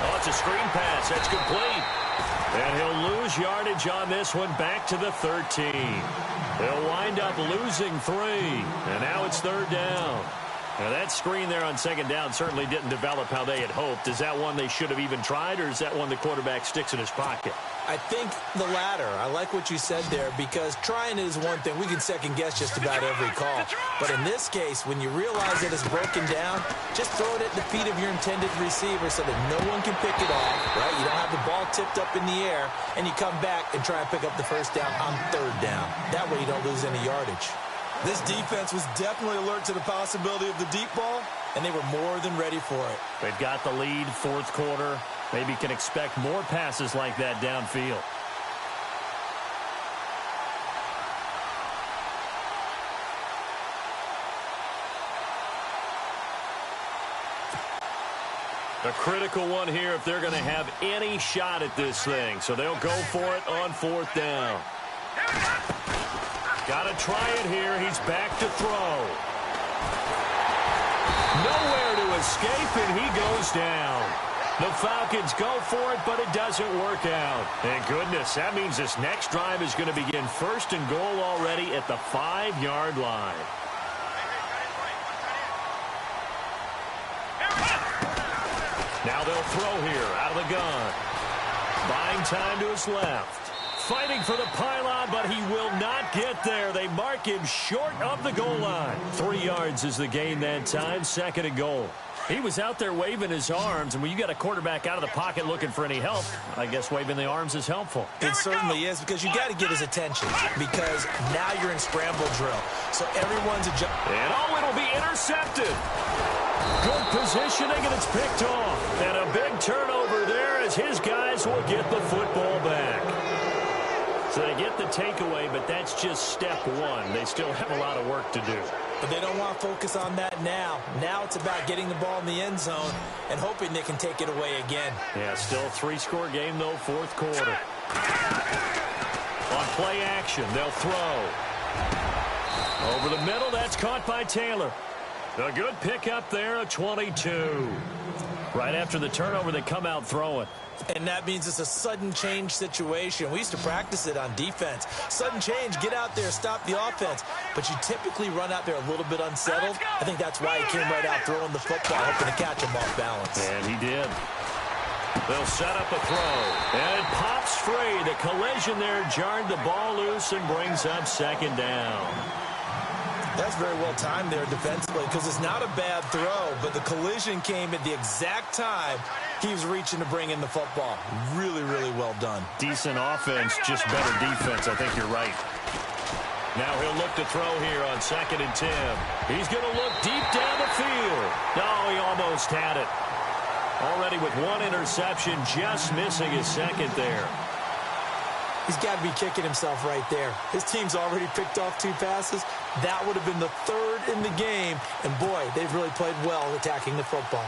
Oh, it's a screen pass. That's complete. And he'll lose yardage on this one, back to the 13. They'll wind up losing 3. And now it's third down. Now that screen there on second down certainly didn't develop how they had hoped. Is that one they should have even tried, or is that one the quarterback sticks in his pocket? I think the latter. I like what you said there, because trying it is one thing. We can second-guess just about every call. But in this case, when you realize that it's broken down, just throw it at the feet of your intended receiver so that no one can pick it off, right? You don't have the ball tipped up in the air, and you come back and try and pick up the first down on third down. That way you don't lose any yardage. This defense was definitely alert to the possibility of the deep ball, and they were more than ready for it. They've got the lead, fourth quarter. Maybe can expect more passes like that downfield. A critical one here if they're going to have any shot at this thing. So they'll go for it on fourth down. Got to try it here. He's back to throw. Nowhere to escape, and he goes down. The Falcons go for it, but it doesn't work out. Thank goodness. That means this next drive is going to begin first and goal already at the 5-yard line. Now they'll throw here out of the gun. Buying time to his left. Fighting for the pylon, but he will not get there. They mark him short of the goal line. 3 yards is the gain that time, second and goal. He was out there waving his arms, and when you got a quarterback out of the pocket looking for any help, I guess waving the arms is helpful. It certainly is, because you got to get his attention, because now you're in scramble drill. So everyone's adjusting. And oh, it'll be intercepted. Good positioning, and it's picked off. And a big turnover there as his guys will get the football back. So they get the takeaway, but that's just step one. They still have a lot of work to do. But they don't want to focus on that now. Now it's about getting the ball in the end zone and hoping they can take it away again. Yeah, still a 3-score game, though, fourth quarter. On play action, they'll throw. Over the middle, that's caught by Taylor. A good pickup there, a 22. Right after the turnover, they come out throwing. And that means it's a sudden change situation. We used to practice it on defense. Sudden change, get out there, stop the offense. But you typically run out there a little bit unsettled. I think that's why he came right out throwing the football, hoping to catch him off balance. And he did. They'll set up a throw. And it pops free. The collision there jarred the ball loose and brings up second down. That's very well timed there defensively, because it's not a bad throw, but the collision came at the exact time he was reaching to bring in the football. Really, really well done. Decent offense, just better defense. I think you're right. Now he'll look to throw here on 2nd and 10. He's going to look deep down the field. No, he almost had it. Already with one interception, just missing his second there. He's got to be kicking himself right there. His team's already picked off 2 passes. That would have been the 3rd in the game. And, boy, they've really played well attacking the football.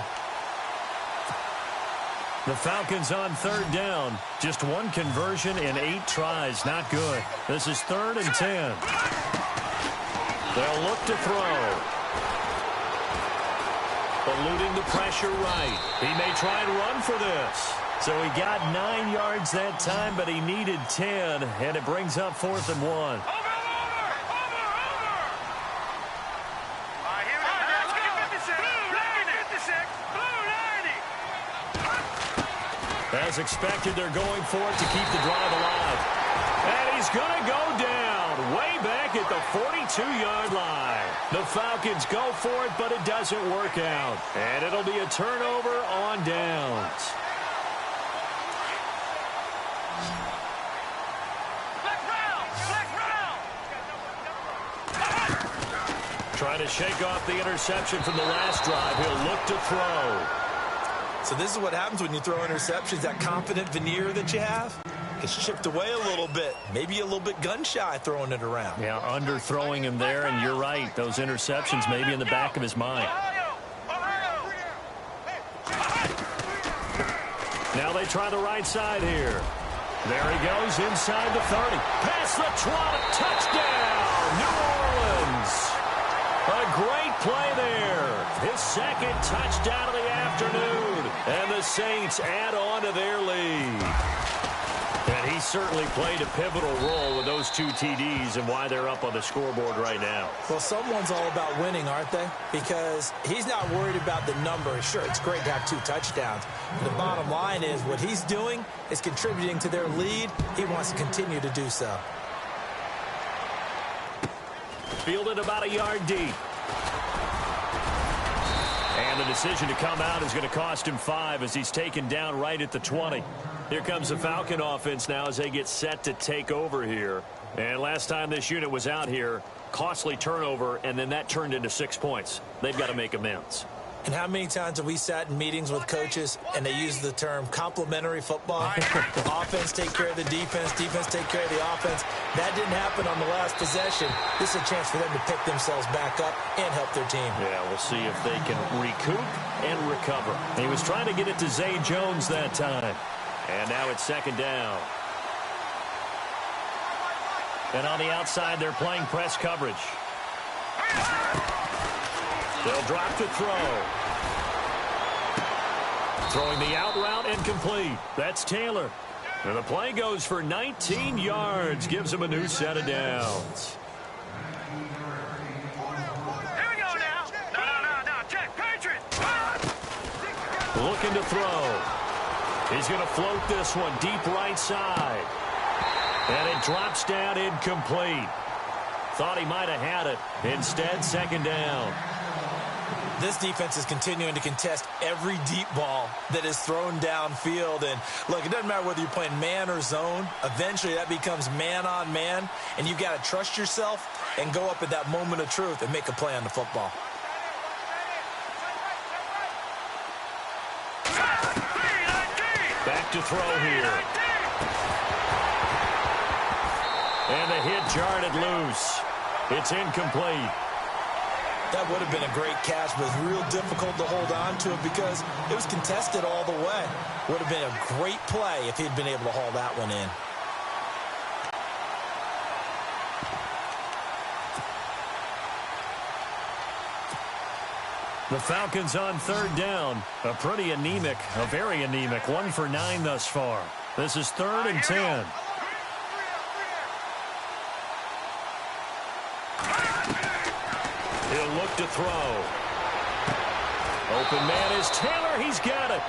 The Falcons on 3rd down. Just 1 conversion in 8 tries. Not good. This is 3rd and 10. They'll look to throw. Eluding the pressure right. He may try and run for this. So he got 9 yards that time, but he needed 10, and it brings up 4th and 1. Over! Here we go. 56. Blue 90. As expected, they're going for it to keep the drive alive. And he's going to go down. way back at the 42-yard line. The Falcons go for it, but it doesn't work out. And it'll be a turnover on downs. Trying to shake off the interception from the last drive. He'll look to throw. So this is what happens when you throw interceptions. That confident veneer that you have gets chipped away a little bit. Maybe a little bit gun-shy throwing it around. Yeah, underthrowing him there, and you're right. Those interceptions may be in the back of his mind. Now they try the right side here. There he goes inside the 30. Past the 20. Touchdown, New Orleans. A great play there. His second touchdown of the afternoon. And the Saints add on to their lead. And he certainly played a pivotal role with those 2 TDs and why they're up on the scoreboard right now. Well, someone's all about winning, aren't they? Because he's not worried about the number. Sure, it's great to have 2 touchdowns. But the bottom line is what he's doing is contributing to their lead. He wants to continue to do so. Fielded about a yard deep. And the decision to come out is going to cost him 5 as he's taken down right at the 20. Here comes the Falcon offense now as they get set to take over here. And last time this unit was out here, costly turnover, and then that turned into 6 points. They've got to make amends. And how many times have we sat in meetings with coaches and they use the term complementary football? Offense take care of the defense, defense take care of the offense. That didn't happen on the last possession. This is a chance for them to pick themselves back up and help their team. Yeah, we'll see if they can recoup and recover. He was trying to get it to Zay Jones that time. And now it's second down. And on the outside, they're playing press coverage. They'll drop to throw. Throwing the out route incomplete. That's Taylor. And the play goes for 19 yards. Gives him a new set of downs. Here we go now. No. Check. Patriots. Looking to throw. He's going to float this one deep right side. And it drops down incomplete. Thought he might have had it. Instead, second down. This defense is continuing to contest every deep ball that is thrown downfield. And, look, it doesn't matter whether you're playing man or zone. Eventually, that becomes man-on-man, and you've got to trust yourself and go up at that moment of truth and make a play on the football. Back to throw here. And the hit jarred it loose. It's incomplete. That would have been a great catch, but it's real difficult to hold on to it because it was contested all the way. Would have been a great play if he'd been able to haul that one in. The Falcons on third down. A pretty anemic, a very anemic 1 for 9 thus far. This is 3rd and 10. He'll look to throw. Open man is Taylor. He's got it.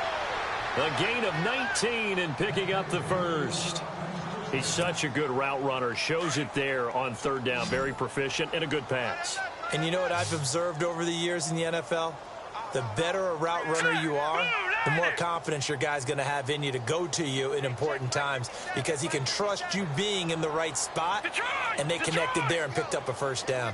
A gain of 19 and picking up the first. He's such a good route runner. Shows it there on third down. Very proficient and a good pass. And you know what I've observed over the years in the NFL? The better a route runner you are, the more confidence your guy's going to have in you to go to you in important times because he can trust you being in the right spot, and they connected there and picked up a first down.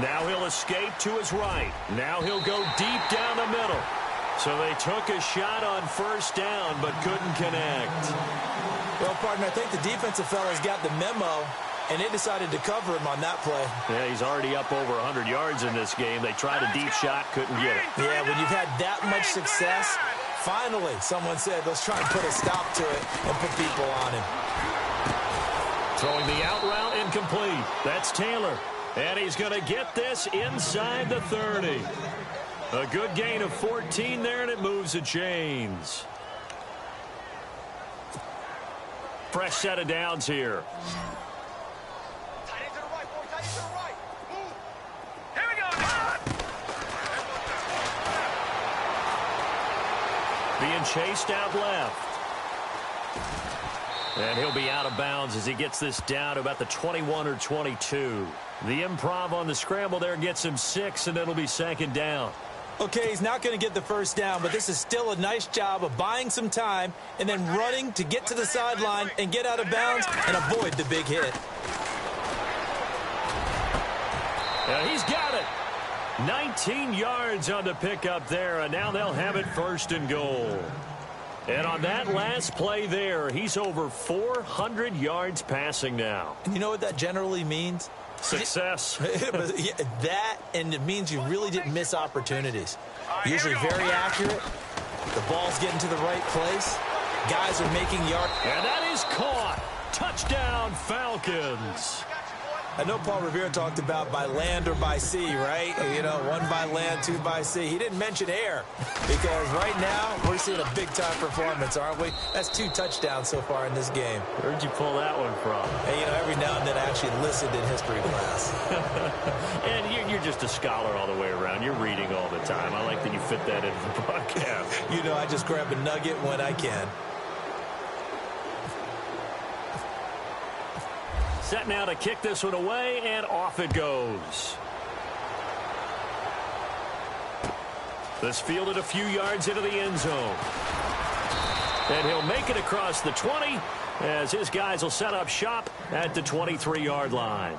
Now he'll escape to his right. Now he'll go deep down the middle. So they took a shot on first down but couldn't connect. Well, partner, I think the defensive fellas got the memo, and they decided to cover him on that play. Yeah, he's already up over 100 yards in this game. They tried a deep shot, couldn't get it. Yeah, when you've had that much success, finally someone said, let's try and put a stop to it and put people on him. Throwing the out route incomplete. That's Taylor. And he's going to get this inside the 30. A good gain of 14 there, and it moves the chains. Fresh set of downs here. Here we go. Being chased out left. And he'll be out of bounds as he gets this down to about the 21 or 22. The improv on the scramble there gets him 6, and it'll be second down. Okay, he's not going to get the first down, but this is still a nice job of buying some time and then running to get to the sideline and get out of bounds and avoid the big hit. He's got it. 19 yards on the pickup there, and now they'll have it first and goal. And on that last play there, he's over 400 yards passing now. And you know what that generally means? Success. That, and it means you really didn't miss opportunities. Usually very accurate. The ball's getting to the right place. Guys are making yards. And that is caught. Touchdown, Falcons. I know Paul Revere talked about by land or by sea, right? You know, 1 by land, 2 by sea. He didn't mention air because right now we're seeing a big-time performance, aren't we? That's 2 touchdowns so far in this game. Where'd you pull that one from? Hey, you know, every now and then I actually listened in history class. And you're just a scholar all the way around. You're reading all the time. I like that you fit that into the broadcast. You know, I just grab a nugget when I can. Set now to kick this one away, and off it goes. This fielded a few yards into the end zone. And he'll make it across the 20 as his guys will set up shop at the 23-yard line.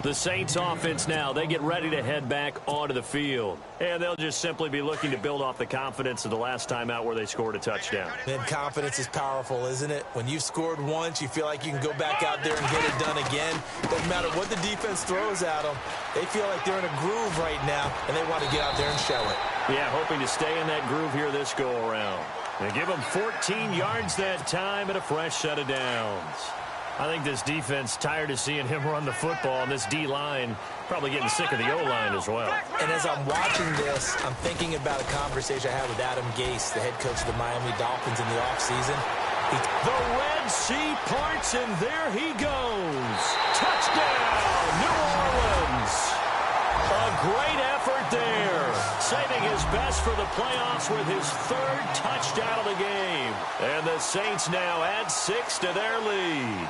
The Saints offense now, they get ready to head back onto the field. And they'll just simply be looking to build off the confidence of the last time out where they scored a touchdown. And confidence is powerful, isn't it? When you've scored once, you feel like you can go back out there and get it done again. Doesn't matter what the defense throws at them. They feel like they're in a groove right now, and they want to get out there and show it. Yeah, hoping to stay in that groove here this go-around. They give them 14 yards that time and a fresh set of downs. I think this defense tired of seeing him run the football, and this D-line probably getting sick of the O-line as well. And as I'm watching this, I'm thinking about a conversation I had with Adam Gase, the head coach of the Miami Dolphins in the offseason. The Red Sea parts, and there he goes. Touchdown, New Orleans. A great effort there, saving his best for the playoffs with his 3rd touchdown of the game. And the Saints now add 6 to their lead.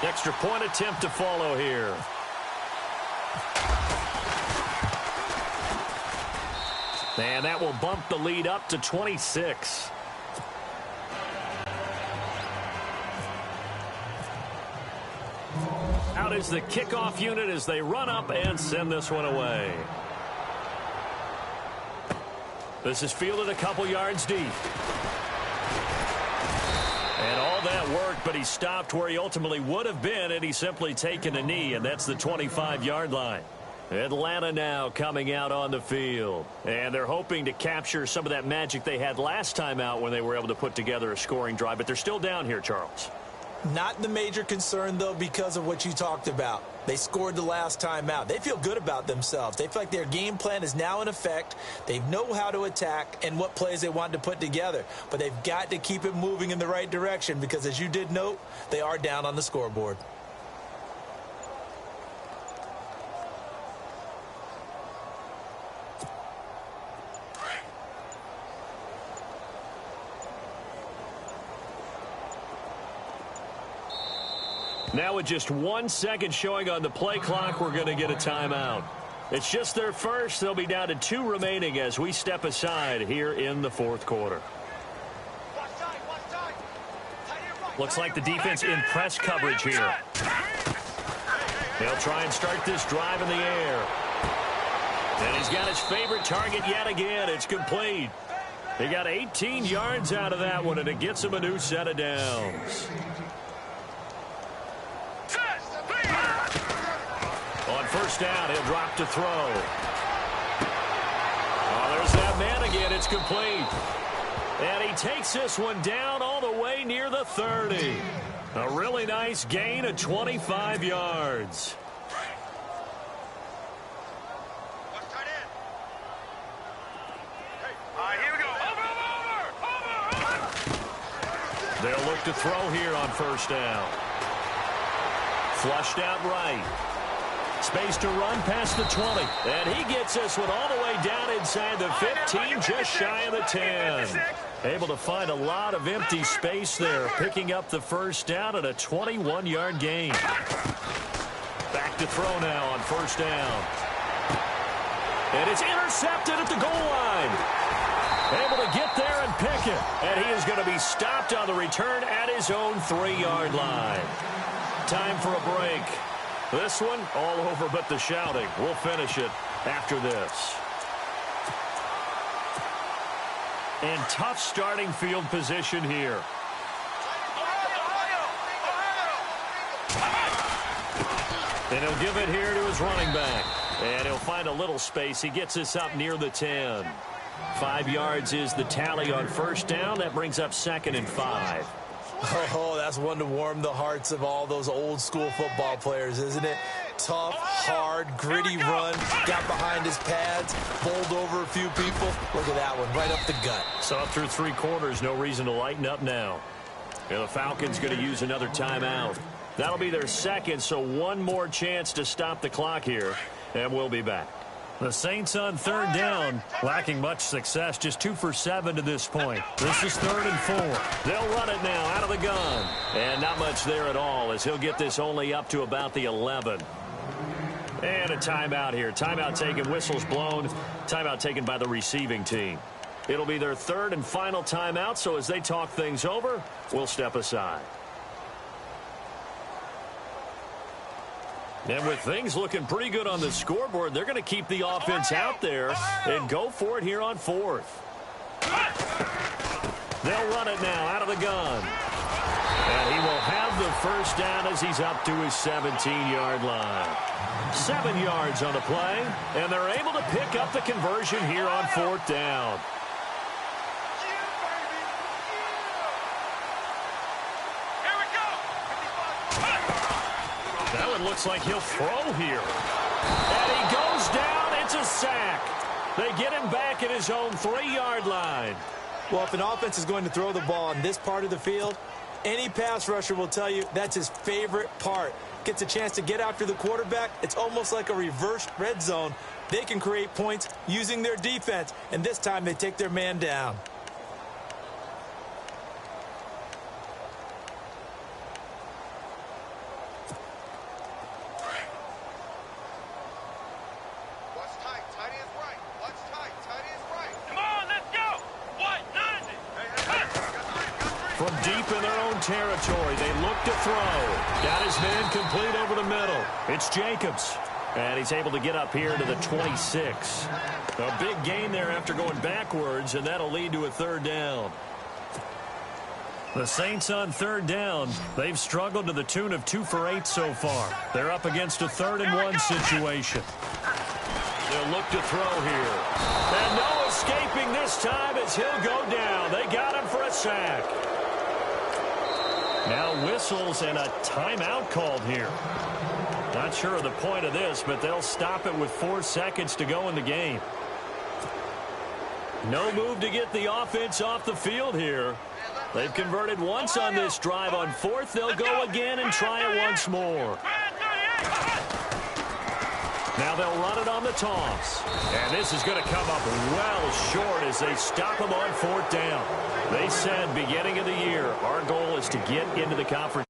Extra point attempt to follow here. And that will bump the lead up to 26. Out is the kickoff unit as they run up and send this one away. This is fielded a couple yards deep. And all that worked, but he stopped where he ultimately would have been had he simply taken a knee, and that's the 25-yard line. Atlanta now coming out on the field. And they're hoping to capture some of that magic they had last time out when they were able to put together a scoring drive. But they're still down here, Charles. Not the major concern, though, because of what you talked about. They scored the last time out. They feel good about themselves. They feel like their game plan is now in effect. They know how to attack and what plays they want to put together. But they've got to keep it moving in the right direction because, as you did note, they are down on the scoreboard. Now with just 1 second showing on the play clock, we're going to get a timeout. It's just their first. They'll be down to 2 remaining as we step aside here in the 4th quarter. Looks like the defense in press coverage here. They'll try and start this drive in the air. And he's got his favorite target yet again. It's complete. He got 18 yards out of that one, and it gets him a new set of downs. On first down, he'll drop to throw. Oh, there's that man again. It's complete. And he takes this one down all the way near the 30. A really nice gain of 25 yards. Here we go. Over. They'll look to throw here on first down. Flushed out right. Space to run past the 20. And he gets this one all the way down inside the 15, just shy of the 10. Able to find a lot of empty space there, picking up the first down at a 21-yard gain. Back to throw now on first down. And it's intercepted at the goal line. Able to get there and pick it. And he is going to be stopped on the return at his own 3-yard line. Time for a break. This one all over but the shouting. We'll finish it after this. And tough starting field position here. And he'll give it here to his running back. And he'll find a little space. He gets this up near the 10. 5 yards is the tally on first down. That brings up 2nd and 5. Oh, that's one to warm the hearts of all those old school football players, isn't it? Tough, hard, gritty run. Got behind his pads, bowled over a few people. Look at that one, right up the gut. So through 3 quarters, no reason to lighten up now. And the Falcons going to use another timeout. That'll be their second, so one more chance to stop the clock here. And we'll be back. The Saints on 3rd down, lacking much success, just 2 for 7 to this point. This is 3rd and 4. They'll run it now out of the gun. And not much there at all, as he'll get this only up to about the 11. And a timeout here. Timeout taken, whistles blown. Timeout taken by the receiving team. It'll be their 3rd and final timeout, so as they talk things over, we'll step aside. And with things looking pretty good on the scoreboard, they're going to keep the offense out there and go for it here on 4th. They'll run it now out of the gun. And he will have the first down as he's up to his 17-yard line. 7 yards on the play, and they're able to pick up the conversion here on 4th down. That one looks like he'll throw here. And he goes down. It's a sack. They get him back at his own 3-yard line. Well, if an offense is going to throw the ball on this part of the field, any pass rusher will tell you that's his favorite part. Gets a chance to get after the quarterback. It's almost like a reverse red zone. They can create points using their defense, and this time they take their man down. From deep in their own territory, they look to throw. Got his man complete over the middle. It's Jacobs. And he's able to get up here to the 26. A big gain there after going backwards, and that'll lead to a 3rd down. The Saints on 3rd down. They've struggled to the tune of 2 for 8 so far. They're up against a 3rd and 1 situation. They'll look to throw here. And no escaping this time as he'll go down. They got him for a sack. Now whistles and a timeout called here. Not sure of the point of this, but they'll stop it with 4 seconds to go in the game. No move to get the offense off the field here. They've converted once on this drive. On 4th, they'll go again and try it once more. Now they'll run it on the toss. And this is going to come up well short as they stop him on 4th down. They said beginning of the year, our goal is to get into the conference.